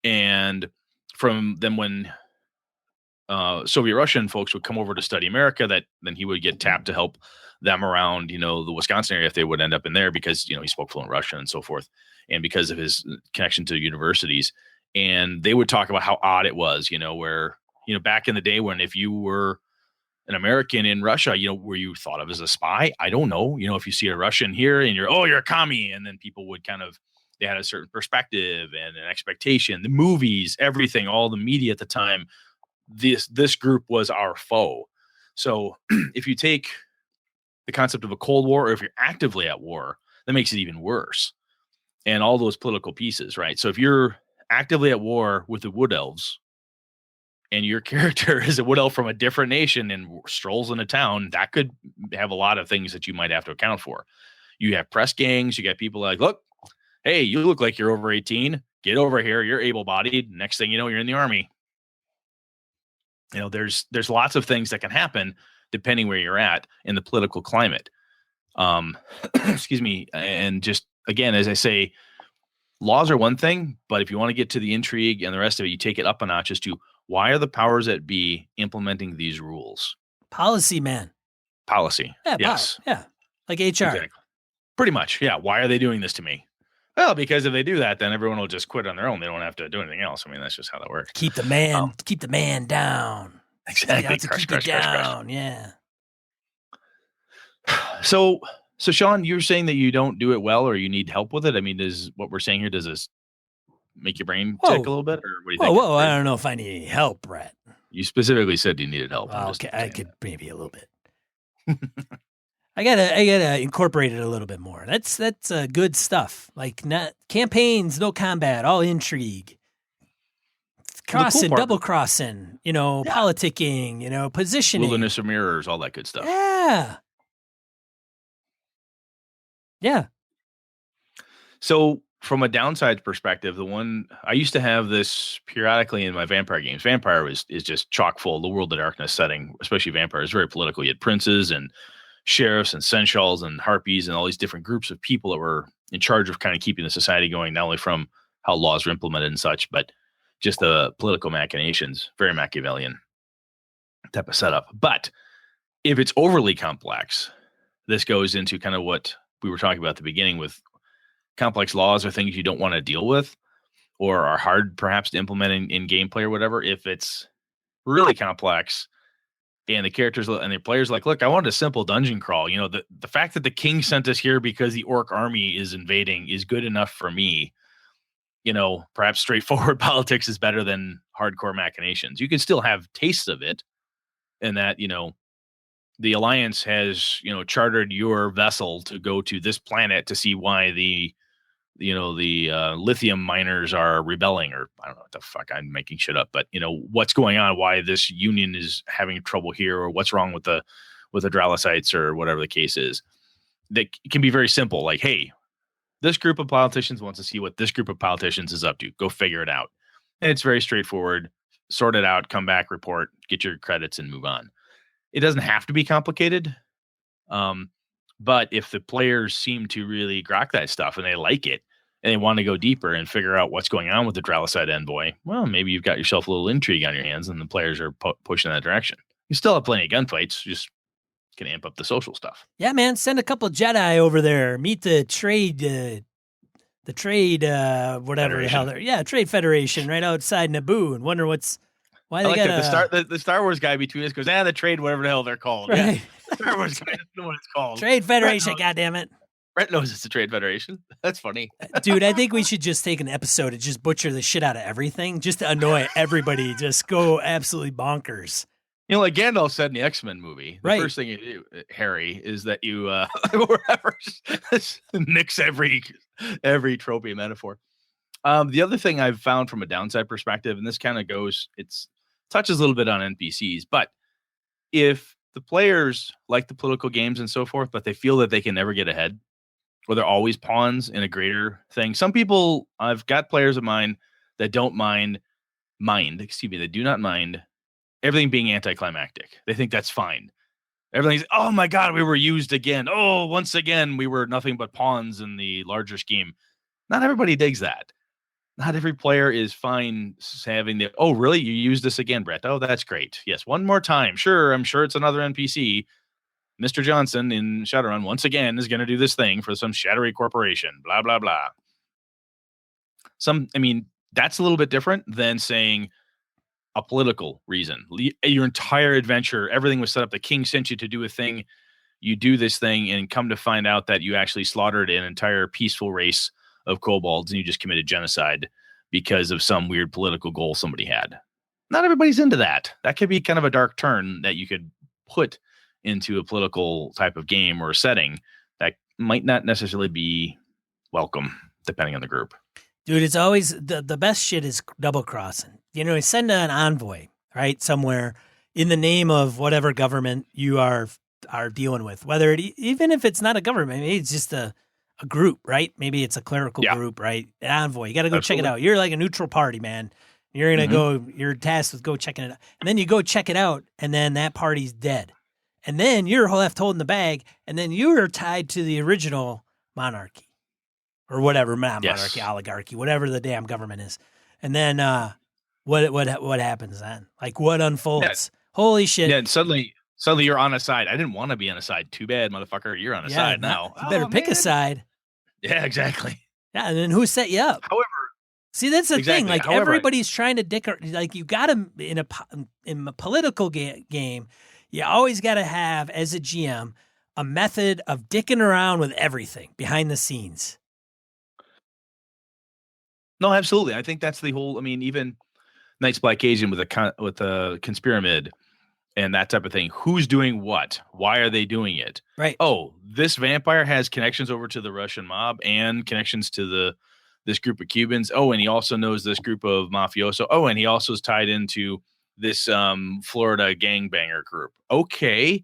And from then when Soviet Russian folks would come over to study America, then he would get tapped to help them around, the Wisconsin area if they would end up in there because, he spoke fluent Russian and so forth. And because of his connection to universities. And they would talk about how odd it was, where, back in the day when if you were an American in Russia, were you thought of as a spy? I don't know. If you see a Russian here and you're a commie, and then people would they had a certain perspective and an expectation, the movies, everything, all the media at the time, this group was our foe. So if you take the concept of a Cold War, or if you're actively at war, that makes it even worse. And all those political pieces, right? So if you're actively at war with the Wood Elves, and your character is a Wood Elf from a different nation and strolls into town, that could have a lot of things that you might have to account for. You have press gangs. You got people like, look, hey, you look like you're over 18. Get over here. You're able-bodied. Next thing you know, you're in the army. There's lots of things that can happen depending where you're at in the political climate. Excuse me. And just, again, as I say, laws are one thing, but if you want to get to the intrigue and the rest of it, you take it up a notch as to why are the powers that be implementing these rules? Policy, man. Policy. Yeah. Yes. Yeah. Like HR. Exactly. Pretty much. Yeah. Why are they doing this to me? Well, because if they do that, then everyone will just quit on their own. They don't have to do anything else. I mean, that's just how that works. Keep the man down. Exactly. Keep it down. Yeah. So Sean, you're saying that you don't do it well, or you need help with it. I mean, does what we're saying here, does this make your brain tick a little bit, or what do you think? Whoa! I don't know if I need any help, Brett. You specifically said you needed help. Okay, I could maybe a little bit. I gotta incorporate it a little bit more. That's good stuff. Like not campaigns, no combat, all intrigue. crossing, double crossing, politicking, positioning. Wilderness of Mirrors, all that good stuff. Yeah. Yeah. So from a downside perspective, the one I used to have this periodically in my vampire games. Vampire is just chock full. The World of Darkness setting, especially Vampire, is very political. You had princes and sheriffs and seneschals and harpies and all these different groups of people that were in charge of kind of keeping the society going, not only from how laws were implemented and such, but just the political machinations. Very Machiavellian type of setup. But if it's overly complex, this goes into kind of what we were talking about at the beginning with complex laws or things you don't want to deal with or are hard perhaps to implement in gameplay or whatever. If it's really complex and the characters and the players like, look, I wanted a simple dungeon crawl. The fact that the king sent us here because the orc army is invading is good enough for me. Perhaps straightforward politics is better than hardcore machinations. You can still have tastes of it, and that, the Alliance has, chartered your vessel to go to this planet to see why the lithium miners are rebelling, or I don't know what the fuck, I'm making shit up, but what's going on, why this union is having trouble here, or what's wrong with the Dralicites, or whatever the case is. That can be very simple. Like, hey, this group of politicians wants to see what this group of politicians is up to. Go figure it out. And it's very straightforward. Sort it out, come back, report, get your credits, and move on. It doesn't have to be complicated. But if the players seem to really grok that stuff and they like it and they want to go deeper and figure out what's going on with the Dralicite envoy, well, maybe you've got yourself a little intrigue on your hands and the players are pushing that direction. You still have plenty of gunfights, just can amp up the social stuff. Yeah, man. Send a couple Jedi over there. Meet the trade, whatever the hell they're. Yeah, Trade Federation right outside Naboo, and wonder why they got the Star Wars guy between us goes, the trade, whatever the hell they're called. Right. Yeah. Star Wars guy doesn't know what it's called. Trade Federation, goddammit. Brett knows it's the Trade Federation. That's funny. Dude, I think we should just take an episode and just butcher the shit out of everything just to annoy everybody. Just go absolutely bonkers. Like Gandalf said in the X-Men movie, the first thing you do, Harry, is that you wherever nix every tropey metaphor. The other thing I've found from a downside perspective, and this kind of touches a little bit on NPCs, but if the players like the political games and so forth, but they feel that they can never get ahead, or they're always pawns in a greater thing. Some people, I've got players of mine that they do not mind everything being anticlimactic. They think that's fine. Everything's, oh my God, we were used again. Oh, once again, we were nothing but pawns in the larger scheme. Not everybody digs that. Not every player is fine having oh, really? You used this again, Brett? Oh, that's great. Yes, one more time. Sure, I'm sure it's another NPC. Mr. Johnson in Shadowrun once again is going to do this thing for some shadowy corporation, blah, blah, blah. That's a little bit different than saying a political reason. Your entire adventure, everything was set up. The king sent you to do a thing. You do this thing and come to find out that you actually slaughtered an entire peaceful race of kobolds and you just committed genocide because of some weird political goal somebody had. Not everybody's into that. That could be kind of a dark turn that you could put into a political type of game or setting that might not necessarily be welcome depending on the group. Dude, it's always the best shit is double crossing. Send an envoy, right, somewhere in the name of whatever government you are dealing with. Whether even if it's not a government, maybe it's just a group, right? Maybe it's a clerical group, right? An envoy. You got to go check it out. You're like a neutral party, man. You're going to go, you're tasked with go checking it out. And then you go check it out, and then that party's dead. And then you're left holding the bag, and then you're tied to the original monarchy. Or whatever, monarchy, oligarchy, whatever the damn government is. And then what happens then? Like, what unfolds? Yeah. Holy shit. Yeah, and suddenly you're on a side. I didn't want to be on a side. Too bad, motherfucker. You're on a side now. You better pick a side. Yeah, exactly. Yeah, and then who set you up? However, see, that's the thing. Like, everybody's trying to dick. Like, you got to in a political game. You always got to have, as a GM, a method of dicking around with everything behind the scenes. No, absolutely. I think that's the whole. Even Night's Black Agent with a Conspiramid and that type of thing. Who's doing what? Why are they doing it? Right. Oh, this vampire has connections over to the Russian mob and connections to this group of Cubans. Oh, and he also knows this group of mafioso. Oh, and he also is tied into this Florida gangbanger group. Okay.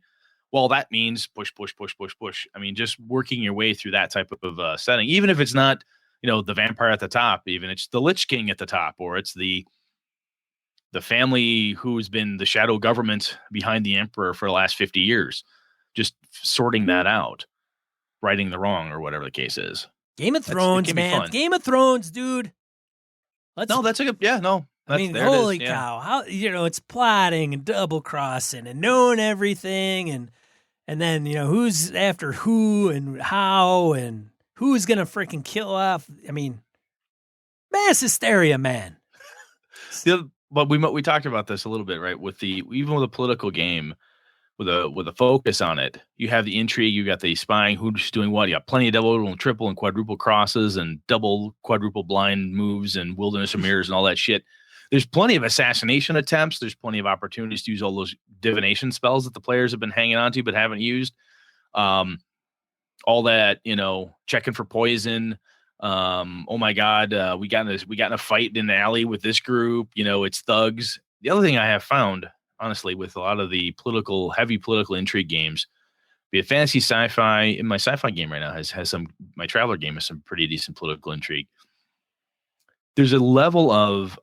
Well, that means push, push, push, push, push. I mean, just working your way through that type of setting, even if it's not, the vampire at the top, even it's the Lich King at the top, or it's the family who's been the shadow government behind the emperor for the last 50 years, just sorting that out, righting the wrong, or whatever the case is. Game of Thrones, man. Game of Thrones, dude. That's a good, holy cow. How, it's plotting and double crossing and knowing everything. And then, who's after who and how and who's going to freaking kill off. I mean, mass hysteria, man. But we talked about this a little bit, right? Even with a political game, with a focus on it, you have the intrigue, you got the spying, who's doing what. You got plenty of double and triple and quadruple crosses and double, quadruple blind moves and wilderness of mirrors and all that shit. There's plenty of assassination attempts. There's plenty of opportunities to use all those divination spells that the players have been hanging on to but haven't used. All that, checking for poison. Oh my God, we got in a fight in the alley with this group. It's thugs. The other thing I have found, honestly, with a lot of the heavy political intrigue games, be it fantasy, sci-fi. In my sci-fi game right now has some. My Traveler game has some pretty decent political intrigue. There's a level of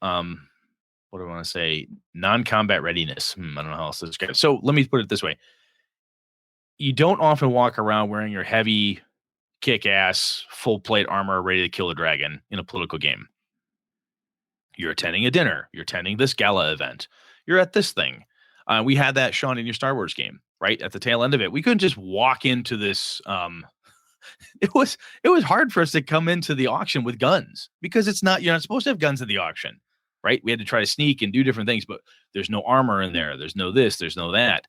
what do I want to say? Non-combat readiness. I don't know how else to describe it. So let me put it this way: you don't often walk around wearing your heavy, kick-ass, full plate armor, ready to kill a dragon in a political game. You're attending a dinner. You're attending this gala event. You're at this thing. We had that, Sean, in your Star Wars game, right? At the tail end of it. We couldn't just walk into this. It was hard for us to come into the auction with guns because you're not supposed to have guns at the auction, right? We had to try to sneak and do different things, but there's no armor in there. There's no this, there's no that.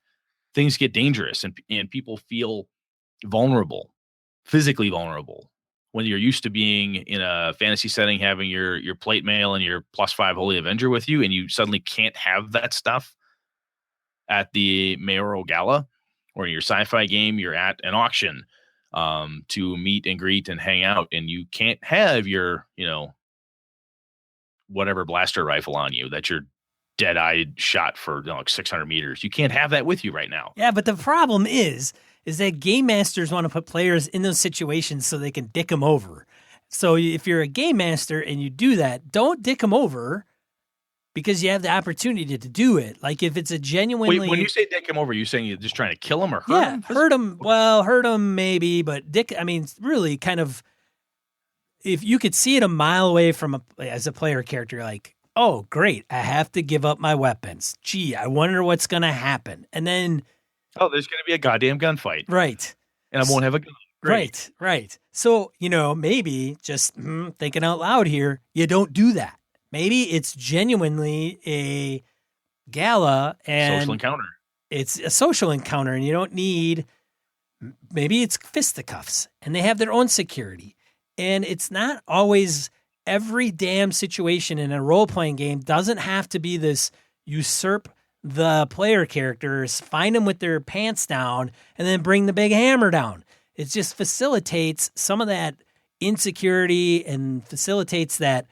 Things get dangerous and people feel vulnerable, physically vulnerable. When you're used to being in a fantasy setting, having your plate mail and your +5 Holy Avenger with you, and you suddenly can't have that stuff at the mayoral gala, or in your sci-fi game, you're at an auction to meet and greet and hang out, and you can't have your, whatever blaster rifle on you that you're dead-eyed shot for 600 meters. You can't have that with you right now. Yeah, but the problem is that game masters want to put players in those situations so they can dick them over. So if you're a game master and you do that, don't dick them over because you have the opportunity to do it. Like if it's a genuinely... Wait, when you say dick them over, you're saying you're just trying to kill them or hurt them? Yeah, hurt them. Well, hurt them maybe, but really kind of... If you could see it a mile away from as a player character, like, oh, great, I have to give up my weapons. Gee, I wonder what's going to happen. And then... Oh, there's going to be a goddamn gunfight. Right. And I won't have a gun. Great. Right. So, maybe just thinking out loud here, you don't do that. Maybe it's genuinely a gala and social encounter. It's a social encounter and you don't need, maybe it's fisticuffs and they have their own security. And it's not always every damn situation in a role-playing game doesn't have to be this usurp the player characters, find them with their pants down, and then bring the big hammer down. It just facilitates some of that insecurity and facilitates that,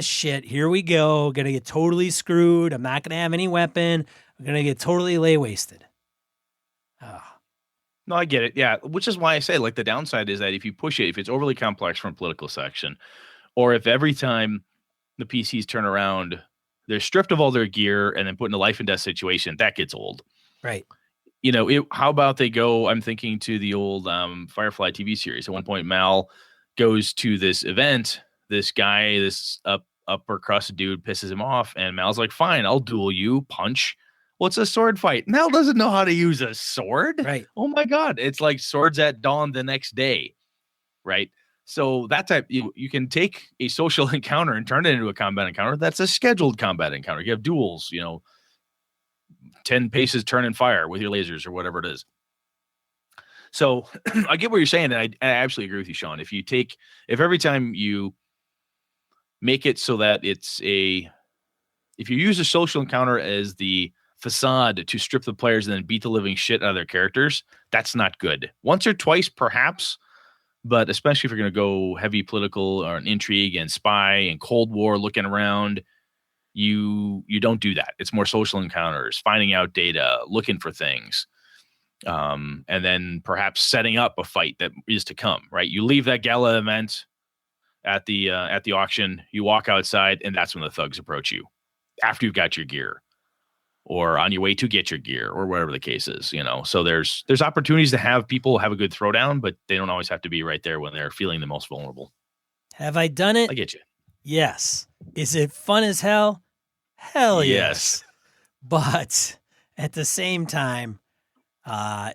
shit, here we go. Gonna get totally screwed. I'm not gonna have any weapon. I'm gonna get totally lay-wasted. No, I get it. Yeah, which is why I say, like, the downside is that if you push it, if it's overly complex from a political section, or if every time the PCs turn around, they're stripped of all their gear and then put in a life and death situation, that gets old. Right. How about they go, I'm thinking to the old Firefly TV series. At one point, Mal goes to this event. This guy, this upper crust dude pisses him off. And Mal's like, fine, I'll duel you, punch. Well, it's a sword fight. Mal doesn't know how to use a sword. Right. Oh, my God. It's like swords at dawn the next day. Right. So that type, you can take a social encounter and turn it into a combat encounter. That's a scheduled combat encounter. You have duels, 10 paces turn and fire with your lasers or whatever it is. So I get what you're saying. And I absolutely agree with you, Sean. If every time you make it so that if you use a social encounter as the facade to strip the players and then beat the living shit out of their characters, that's not good. Once or twice, perhaps, But especially if you're going to go heavy political or an intrigue and spy and Cold War looking around, you don't do that. It's more social encounters, finding out data, looking for things, and then perhaps setting up a fight that is to come. Right? You leave that gala event at the auction, you walk outside, and that's when the thugs approach you after you've got your gear, or on your way to get your gear, or whatever the case is. So there's opportunities to have people have a good throwdown, but they don't always have to be right there when they're feeling the most vulnerable. Have I done it? I get you. Yes. Is it fun as hell? Hell yes. But at the same time, and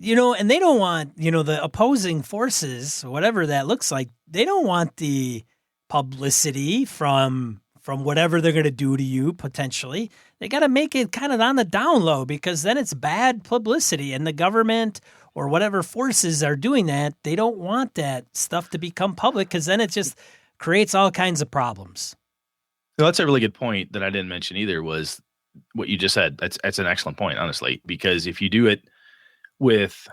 they don't want, the opposing forces, whatever that looks like, they don't want the publicity from whatever they're going to do to you, potentially. They got to make it kind of on the down low, because then it's bad publicity, and the government or whatever forces are doing that, they don't want that stuff to become public, because then it just creates all kinds of problems. So that's a really good point that I didn't mention either, was what you just said. That's an excellent point, honestly, because if you do it with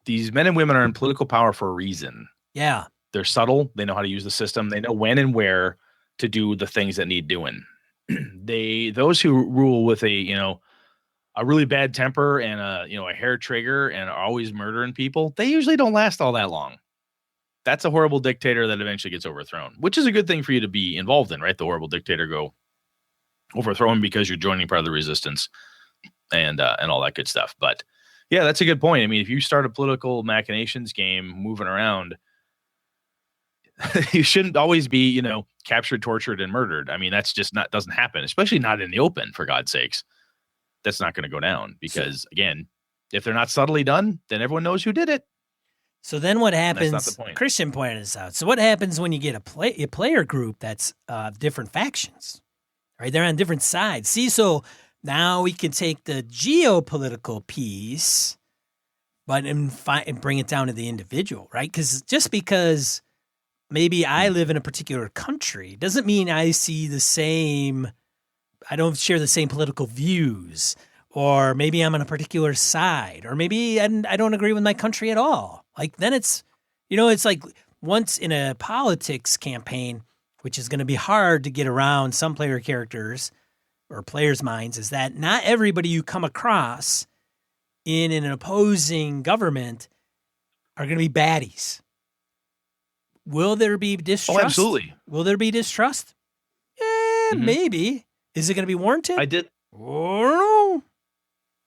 these men and women are in political power for a reason. Yeah. They're subtle. They know how to use the system. They know when and where to do the things that need doing. Those who rule with a really bad temper and a hair trigger and are always murdering people, they usually don't last all that long. That's a horrible dictator that eventually gets overthrown, which is a good thing for you to be involved in, right? The horrible dictator go overthrow him because you're joining part of the resistance and all that good stuff. But yeah, that's a good point. I mean, if you start a political machinations game moving around, you shouldn't always be, captured, tortured, and murdered. I mean, that's just doesn't happen, especially not in the open, for God's sakes. That's not going to go down because, again, if they're not subtly done, then everyone knows who did it. So then what happens? That's not the point. Christian pointed this out. So what happens when you get a player group that's different factions, right? They're on different sides. See, so now we can take the geopolitical piece, but and bring it down to the individual, right? Because maybe I live in a particular country doesn't mean I don't share the same political views, or maybe I'm on a particular side, or maybe I don't agree with my country at all. Like then it's like once in a politics campaign, which is going to be hard to get around some player characters or players' minds, is that not everybody you come across in an opposing government are going to be baddies. Will there be distrust? Oh, absolutely. Will there be distrust? Maybe. Is it going to be warranted? I did. Oh,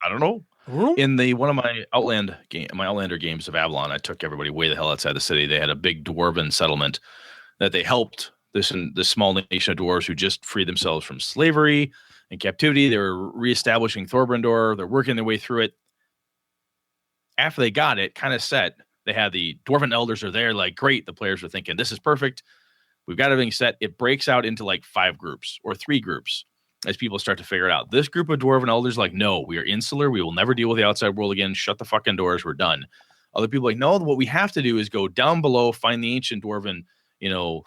I don't know. In one of my Outlander games of Avalon, I took everybody way the hell outside the city. They had a big dwarven settlement that they helped this small nation of dwarves who just freed themselves from slavery and captivity. They were reestablishing Thorbrandor. They're working their way through it. After they got it kind of set, they had the dwarven elders are there, like, great. The players are thinking, this is perfect. We've got everything set. It breaks out into like 5 groups or 3 groups as people start to figure it out. This group of dwarven elders like, no, we are insular. We will never deal with the outside world again. Shut the fucking doors. We're done. Other people like, no, what we have to do is go down below, find the ancient dwarven,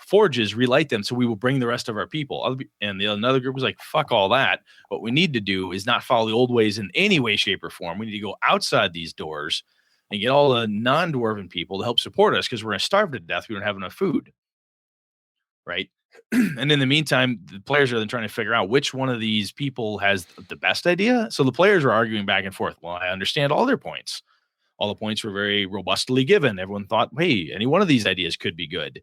forges, relight them, so we will bring the rest of our people. And another group was like, fuck all that. What we need to do is not follow the old ways in any way, shape, or form. We need to go outside these doors and get all the non-dwarven people to help support us because we're going to starve to death. We don't have enough food. Right. And in the meantime, the players are then trying to figure out which one of these people has the best idea. So the players are arguing back and forth. Well, I understand all their points. All the points were very robustly given. Everyone thought, hey, any one of these ideas could be good.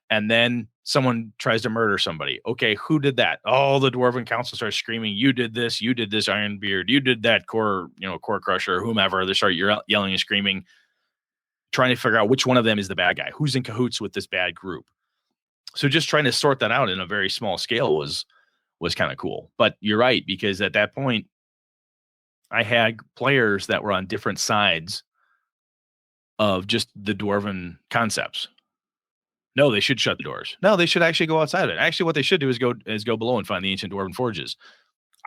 And then someone tries to murder somebody. Okay, who did that? Oh, the Dwarven Council starts screaming, you did this, Ironbeard, you did that, Core Crusher, whomever. They start yelling and screaming, trying to figure out which one of them is the bad guy, who's in cahoots with this bad group. So just trying to sort that out in a very small scale was kind of cool. But you're right, because at that point, I had players that were on different sides of just the Dwarven concepts. No, they should shut the doors. No, they should actually go outside of it. Actually, what they should do is go below and find the ancient dwarven forges.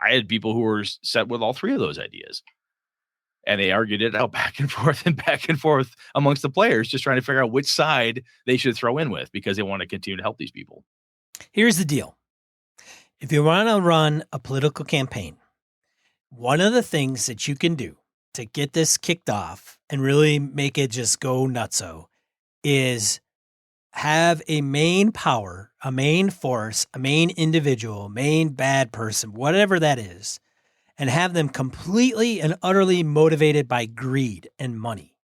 I had people who were set with all 3 of those ideas. And they argued it out back and forth amongst the players, just trying to figure out which side they should throw in with because they want to continue to help these people. Here's the deal. If you want to run a political campaign, one of the things that you can do to get this kicked off and really make it just go nutso is have a main power, a main force, a main individual, main bad person, whatever that is, and have them completely and utterly motivated by greed and money.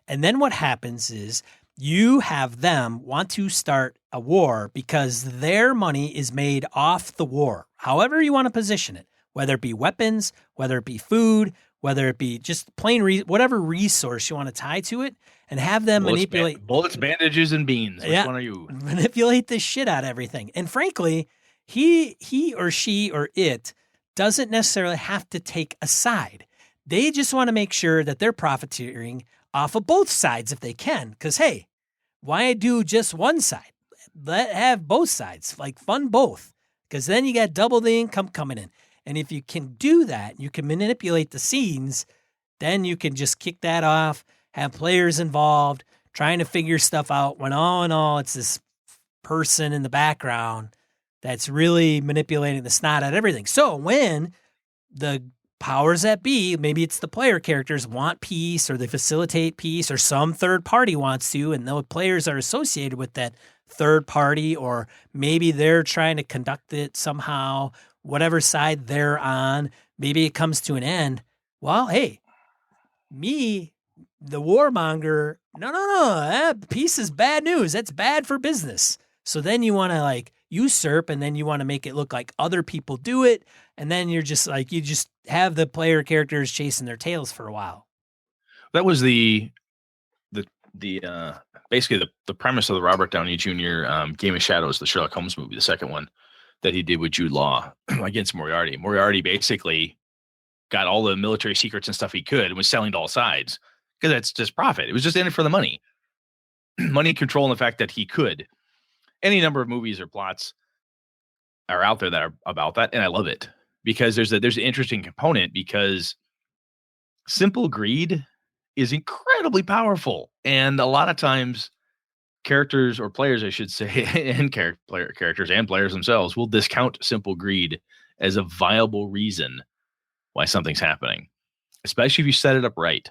And then what happens is you have them want to start a war because their money is made off the war, however you want to position it, whether it be weapons, whether it be food, whether it be just plain whatever resource you want to tie to it, and have them manipulate bullets, bandages, and beans. Which one are you? Manipulate the shit out of everything. And frankly, he or she or it doesn't necessarily have to take a side. They just want to make sure that they're profiteering off of both sides if they can. Because, hey, why do just one side? Have both sides, like fund both. Because then you got double the income coming in. And if you can do that, you can manipulate the scenes, then you can just kick that off, have players involved, trying to figure stuff out when all in all, it's this person in the background that's really manipulating the snot out of everything. So when the powers that be, maybe it's the player characters, want peace or they facilitate peace or some third party wants to, and those players are associated with that third party, or maybe they're trying to conduct it somehow, whatever side they're on, maybe it comes to an end. Well, hey, me, the warmonger, no, peace is bad news. That's bad for business. So then you want to like usurp, and then you want to make it look like other people do it. And then you're just like, you just have the player characters chasing their tails for a while. That was the basically the premise of the Robert Downey Jr. Game of Shadows, the Sherlock Holmes movie, the second one that he did with Jude Law against Moriarty. Moriarty basically got all the military secrets and stuff he could and was selling to all sides because that's just profit. It was just in it for the money, money, control, and the fact that he could. Any number of movies or plots are out there that are about that, and I love it because there's an interesting component, because simple greed is incredibly powerful, and a lot of times characters or players, I should say, and characters and players themselves will discount simple greed as a viable reason why something's happening, especially if you set it up right.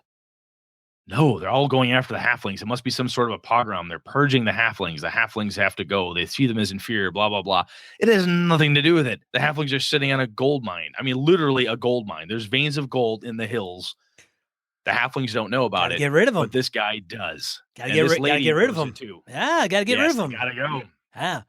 No, they're all going after the halflings. It must be some sort of a pogrom. They're purging the halflings. The halflings have to go. They see them as inferior, blah, blah, blah. It has nothing to do with it. The halflings are sitting on a gold mine. I mean, literally a gold mine. There's veins of gold in the hills. The halflings don't know about it. Get rid of them. But this guy does. Gotta get rid of them too. Yeah, gotta get rid of them. Gotta go. Yeah.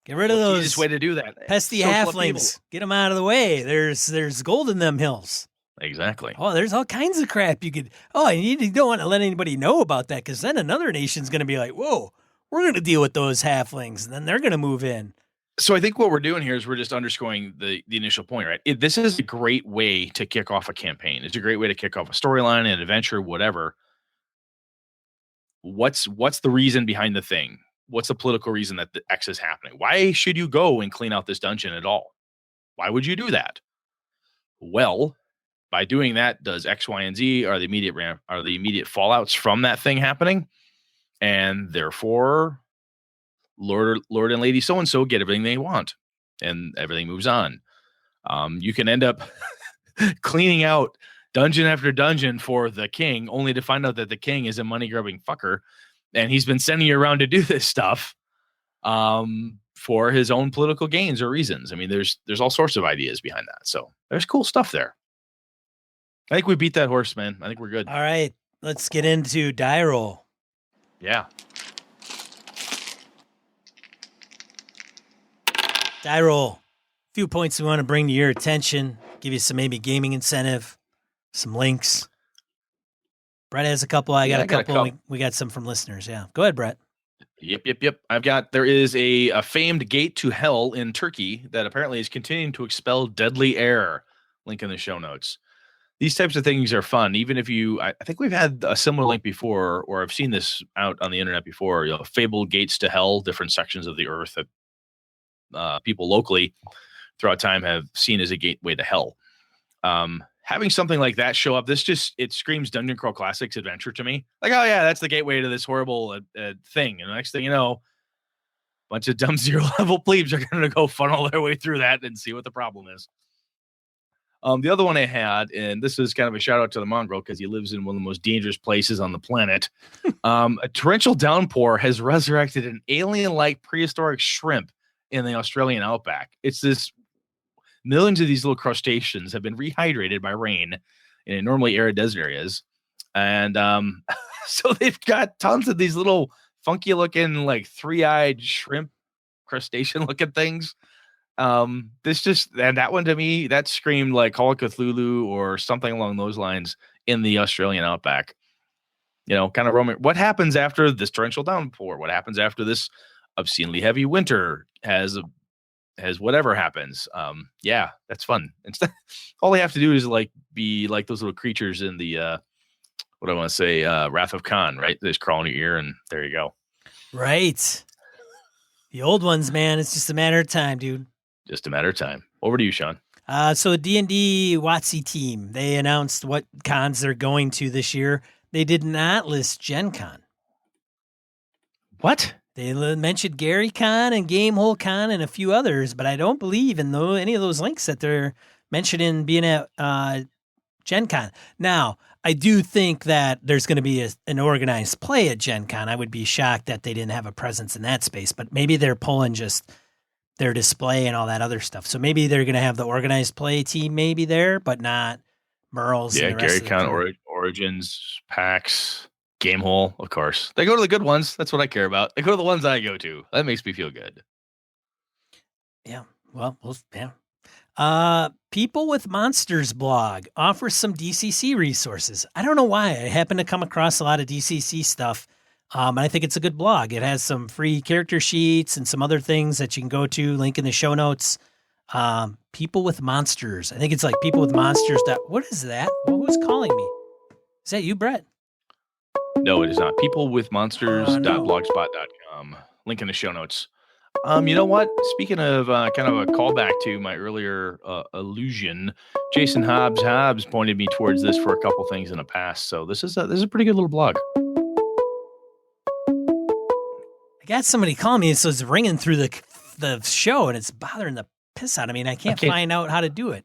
Get rid of those. Easiest way to do that. Pesky halflings. Get them out of the way. There's gold in them hills. Exactly. Oh, there's all kinds of crap you could. Oh, and you don't want to let anybody know about that, because then another nation's going to be like, whoa, we're going to deal with those halflings, and then they're going to move in. So I think what we're doing here is we're just underscoring the initial point, right? This is a great way to kick off a campaign. It's a great way to kick off a storyline, an adventure, whatever. What's the reason behind the thing? What's the political reason that the X is happening? Why should you go and clean out this dungeon at all? Why would you do that? Well, by doing that, does X, Y, and Z are the immediate fallouts from that thing happening, and therefore Lord and Lady so and so get everything they want, and everything moves on. You can end up cleaning out dungeon after dungeon for the king, only to find out that the king is a money grubbing fucker, and he's been sending you around to do this stuff for his own political gains or reasons. I mean, there's all sorts of ideas behind that, so there's cool stuff there. I think we beat that horse, man. I think we're good. All right. Let's get into die roll. Yeah. Die roll. A few points we want to bring to your attention. Give you some maybe gaming incentive, some links. Brett has a couple. I got a couple. We got some from listeners. Yeah. Go ahead, Brett. Yep. There is a famed gate to hell in Turkey that apparently is continuing to expel deadly air. Link in the show notes. These types of things are fun, even if I think we've had a similar link before, or I've seen this out on the internet before, fabled gates to hell, different sections of the earth that people locally throughout time have seen as a gateway to hell. Having something like that show up, it screams Dungeon Crawl Classics adventure to me. Like, oh yeah, that's the gateway to this horrible thing. And the next thing you know, a bunch of dumb 0 level plebes are going to go funnel their way through that and see what the problem is. The other one I had, and this is kind of a shout out to the mongrel because he lives in one of the most dangerous places on the planet. A torrential downpour has resurrected an alien-like prehistoric shrimp in the Australian outback. It's this millions of these little crustaceans have been rehydrated by rain in normally arid desert areas. And so they've got tons of these little funky looking, like 3-eyed shrimp crustacean looking things. And that one to me, that screamed like Call of Cthulhu or something along those lines in the Australian outback. Kind of roaming. What happens after this torrential downpour? What happens after this obscenely heavy winter has whatever happens? Yeah, that's fun. Instead, all they have to do is be like those little creatures in the what I want to say, Wrath of Khan, right? They just crawl in your ear, and there you go. Right. The old ones, man. It's just a matter of time, dude. Just a matter of time. Over to you, Sean. So D&D WotC team, they announced what cons they're going to this year. They did not list Gen Con. What? They mentioned Gary Con and Gamehole Con and a few others, but I don't believe in any of those links that they're mentioning being at Gen Con. Now, I do think that there's going to be an organized play at Gen Con. I would be shocked that they didn't have a presence in that space, but maybe they're pulling just their display and all that other stuff. So maybe they're going to have the organized play team maybe there, but not Merle's. Yeah, Gary Con, Origins, PAX, Gamehole, of course. They go to the good ones. That's what I care about. They go to the ones I go to. That makes me feel good. Yeah. Well, yeah. People with Monsters blog offers some DCC resources. I don't know why. I happen to come across a lot of DCC stuff. And I think it's a good blog. It has some free character sheets and some other things that you can go to. Link in the show notes. People with Monsters. I think it's like People with Monsters. What is that? Who's calling me? Is that you, Brett? No, it is not. Peoplewithmonsters.blogspot.com. Link in the show notes. You know what? Speaking of kind of a callback to my earlier allusion, Jason Hobbs pointed me towards this for a couple things in the past. So this is a pretty good little blog. I got somebody calling me, so it's ringing through the show, and it's bothering the piss out of me, and I can't find out how to do it.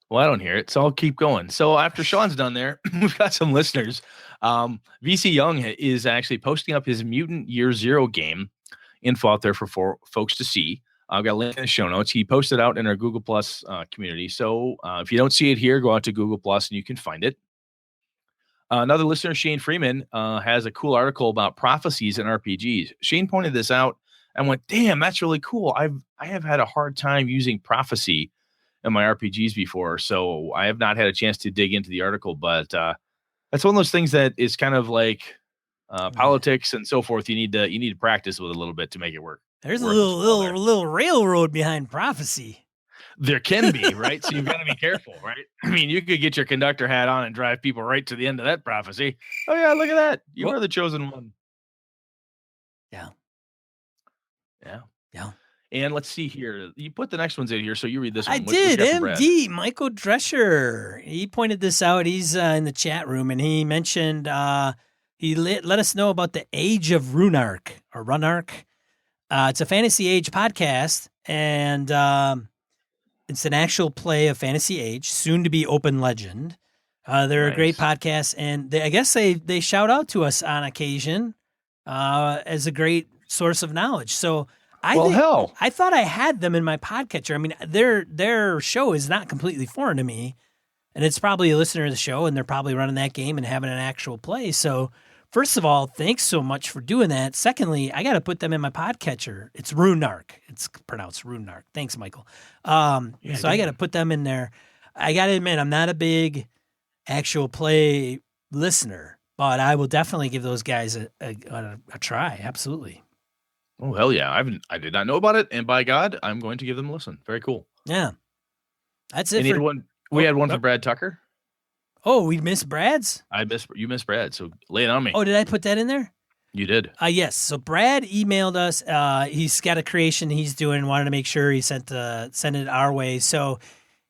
Well, I don't hear it, so I'll keep going. So after Sean's done there, we've got some listeners. VC Young is actually posting up his Mutant Year Zero game info out there for folks to see. I've got a link in the show notes. He posted out in our Google Plus community. So if you don't see it here, go out to Google Plus and you can find it. Another listener, Shane Freeman, has a cool article about prophecies in RPGs. Shane pointed this out and went, damn, that's really cool. I have had a hard time using prophecy in my RPGs before, so I have not had a chance to dig into the article, but that's one of those things that is kind of like politics and so forth. You need to practice with a little bit to make it work. There's a little railroad behind prophecy. There can be, right? So you've got to be careful, right? I mean, you could get your conductor hat on and drive people right to the end of that prophecy. Oh yeah, look at that. You are the chosen one. Yeah. And let's see here. You put the next ones in here, so you read this one. I did. MD, Michael Drescher. He pointed this out. He's in the chat room, and he mentioned he let us know about the Age of Runark. It's a Fantasy Age podcast, and it's an actual play of Fantasy Age, soon to be Open Legend. They're a great podcast, and I guess they shout out to us on occasion as a great source of knowledge. So I thought I had them in my podcatcher. I mean, their show is not completely foreign to me, and it's probably a listener of the show, and they're probably running that game and having an actual play. So first of all, thanks so much for doing that. Secondly, I got to put them in my podcatcher. It's Runark. It's pronounced Runark. Thanks, Michael. I got to put them in there. I got to admit, I'm not a big actual play listener, but I will definitely give those guys a try. Absolutely. Oh, hell yeah. I did not know about it, and by God, I'm going to give them a listen. Very cool. Yeah. That's it. We had one for Brad Tucker. Oh, we missed Brad's? You missed Brad, so lay it on me. Oh, did I put that in there? You did. Yes. So Brad emailed us. He's got a creation he's doing and wanted to make sure he sent it our way. So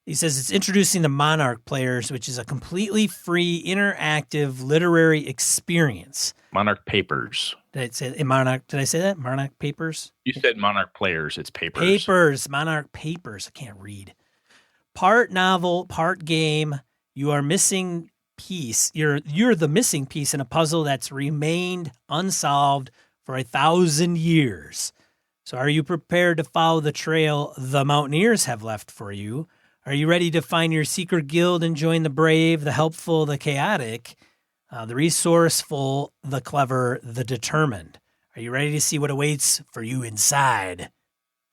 he says it's introducing the Monarch players, which is a completely free, interactive literary experience. Monarch Papers. Did I say that? Monarch Papers? You said Monarch Players. It's Papers. Monarch Papers. I can't read. part novel, part game. You are missing piece. You're the missing piece in a puzzle that's remained unsolved for 1,000 years. So are you prepared to follow the trail the Mountaineers have left for you? Are you ready to find your secret guild and join the brave, the helpful, the chaotic, the resourceful, the clever, the determined? Are you ready to see what awaits for you inside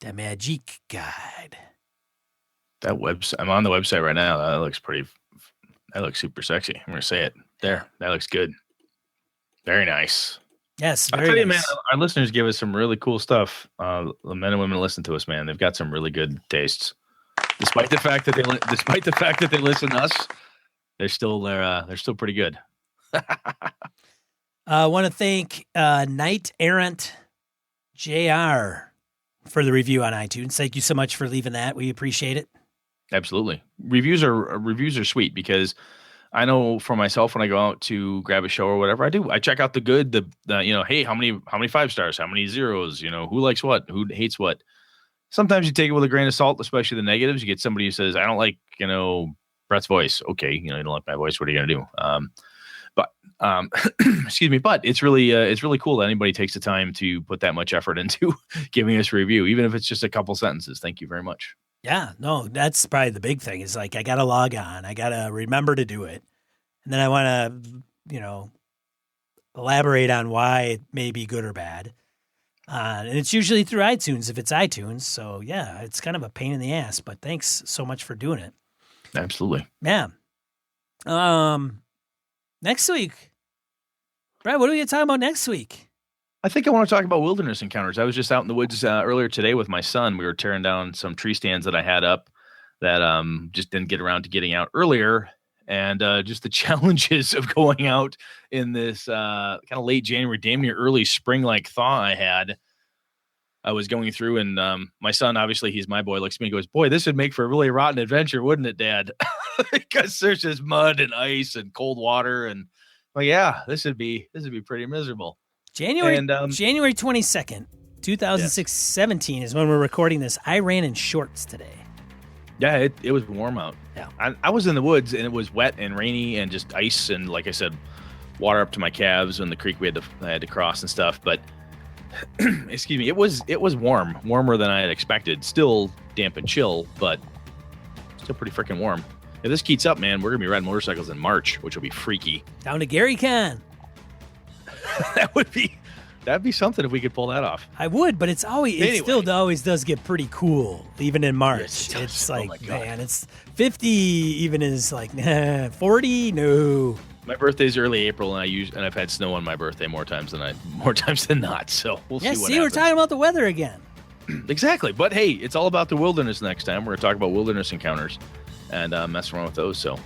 the Magic Guide? That website, I'm on the website right now. That looks super sexy. I'm going to say it. There. That looks good. Very nice. Yes, I'll tell you, man, our listeners give us some really cool stuff. The men and women who listen to us, man, they've got some really good tastes. Despite the fact that they listen to us, they're still pretty good. I want to thank Knight Errant JR for the review on iTunes. Thank you so much for leaving that. We appreciate it. Absolutely. Reviews are sweet because I know for myself when I go out to grab a show or whatever I do, I check out the good, the hey, how many 5 stars, how many zeros, who likes what, who hates what. Sometimes you take it with a grain of salt, especially the negatives. You get somebody who says, I don't like, Brett's voice. Okay. You don't like my voice. What are you going to do? But excuse me, but it's really cool that anybody takes the time to put that much effort into giving us a review, even if it's just a couple sentences. Thank you very much. Yeah, no, that's probably the big thing is like, I got to log on. I got to remember to do it. And then I want to, elaborate on why it may be good or bad. And it's usually through iTunes if it's iTunes. So yeah, it's kind of a pain in the ass, but thanks so much for doing it. Absolutely. Yeah. Next week, Brad, what are we going to talk about next week? I think I want to talk about wilderness encounters. I was just out in the woods earlier today with my son. We were tearing down some tree stands that I had up that just didn't get around to getting out earlier. And just the challenges of going out in this kind of late January, damn near early spring-like thaw I had. I was going through and my son, obviously he's my boy, looks at me and goes, boy, this would make for a really rotten adventure, wouldn't it, Dad? Because there's just mud and ice and cold water. And well, yeah, this would be pretty miserable. January 22nd, 2017 is when we're recording this. I ran in shorts today. Yeah, it was warm out. Yeah, I was in the woods and it was wet and rainy and just ice and, like I said, water up to my calves in the creek I had to cross and stuff. But excuse me, it was warmer than I had expected. Still damp and chill, but still pretty freaking warm. If this keeps up, man, we're gonna be riding motorcycles in March, which will be freaky. Down to Gary Con. That'd be something if we could pull that off. I would, but it still always does get pretty cool, even in March. Yes, it's like, man, it's 50, even is like 40. No. My birthday's early April, and I've had snow on my birthday more times than not. So we'll see what happens. We're talking about the weather again. Exactly, but hey, it's all about the wilderness next time. We're gonna talk about wilderness encounters and mess around with those. So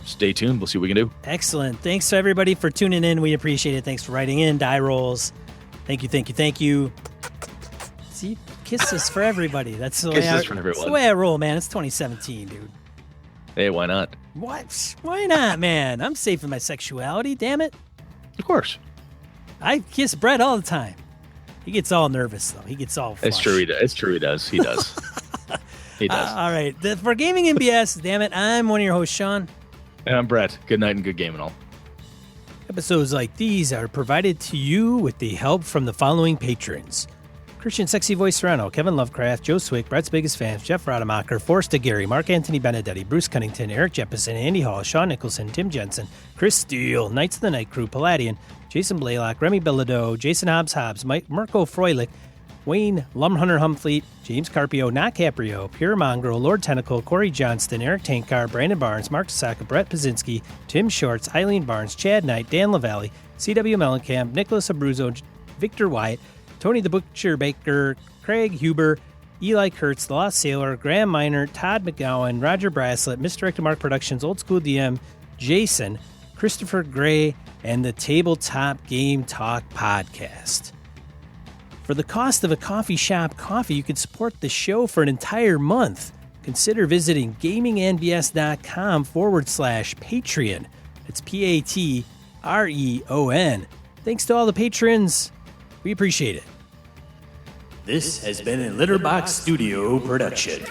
stay tuned. We'll see what we can do. Excellent. Thanks to everybody for tuning in. We appreciate it. Thanks for writing in. Die rolls. Thank you. See, kisses for everybody. That's the way I roll, man. It's 2017, dude. Hey, why not? What? Why not, man? I'm safe in my sexuality, damn it. Of course. I kiss Brett all the time. He gets all nervous, though. He gets all flush. It's true, he does. He does. He does. All right. For Gaming MBS, damn it, I'm one of your hosts, Sean. And I'm Brett. Good night and good game and all. Episodes like these are provided to you with the help from the following patrons. Christian Sexy Voice Serrano, Kevin Lovecraft, Joe Swick, Brett's Biggest Fans, Jeff Rademacher, Forrest Gary, Mark Anthony Benedetti, Bruce Cunnington, Eric Jeppesen, Andy Hall, Sean Nicholson, Tim Jensen, Chris Steele, Knights of the Night Crew, Palladian, Jason Blaylock, Remy Bilodeau, Jason Hobbs, Mike Mirko Froelich, Wayne Lumhunter Humfleet, James Carpio, Not Caprio, Pure Mongrel, Lord Tentacle, Corey Johnston, Eric Tankar, Brandon Barnes, Mark Saka, Brett Pazinski, Tim Shorts, Eileen Barnes, Chad Knight, Dan LaValle, C.W. Mellencamp, Nicholas Abruzzo, Victor Wyatt, Tony the Butcher Baker, Craig Huber, Eli Kurtz, The Lost Sailor, Graham Miner, Todd McGowan, Roger Braslett, Misdirected Mark Productions, Old School DM, Jason, Christopher Gray, and the Tabletop Game Talk Podcast. For the cost of a coffee shop coffee, you can support the show for an entire month. Consider visiting gamingnbs.com/Patreon. It's Patreon. Thanks to all the patrons. We appreciate it. This has been a Litterbox Studio production.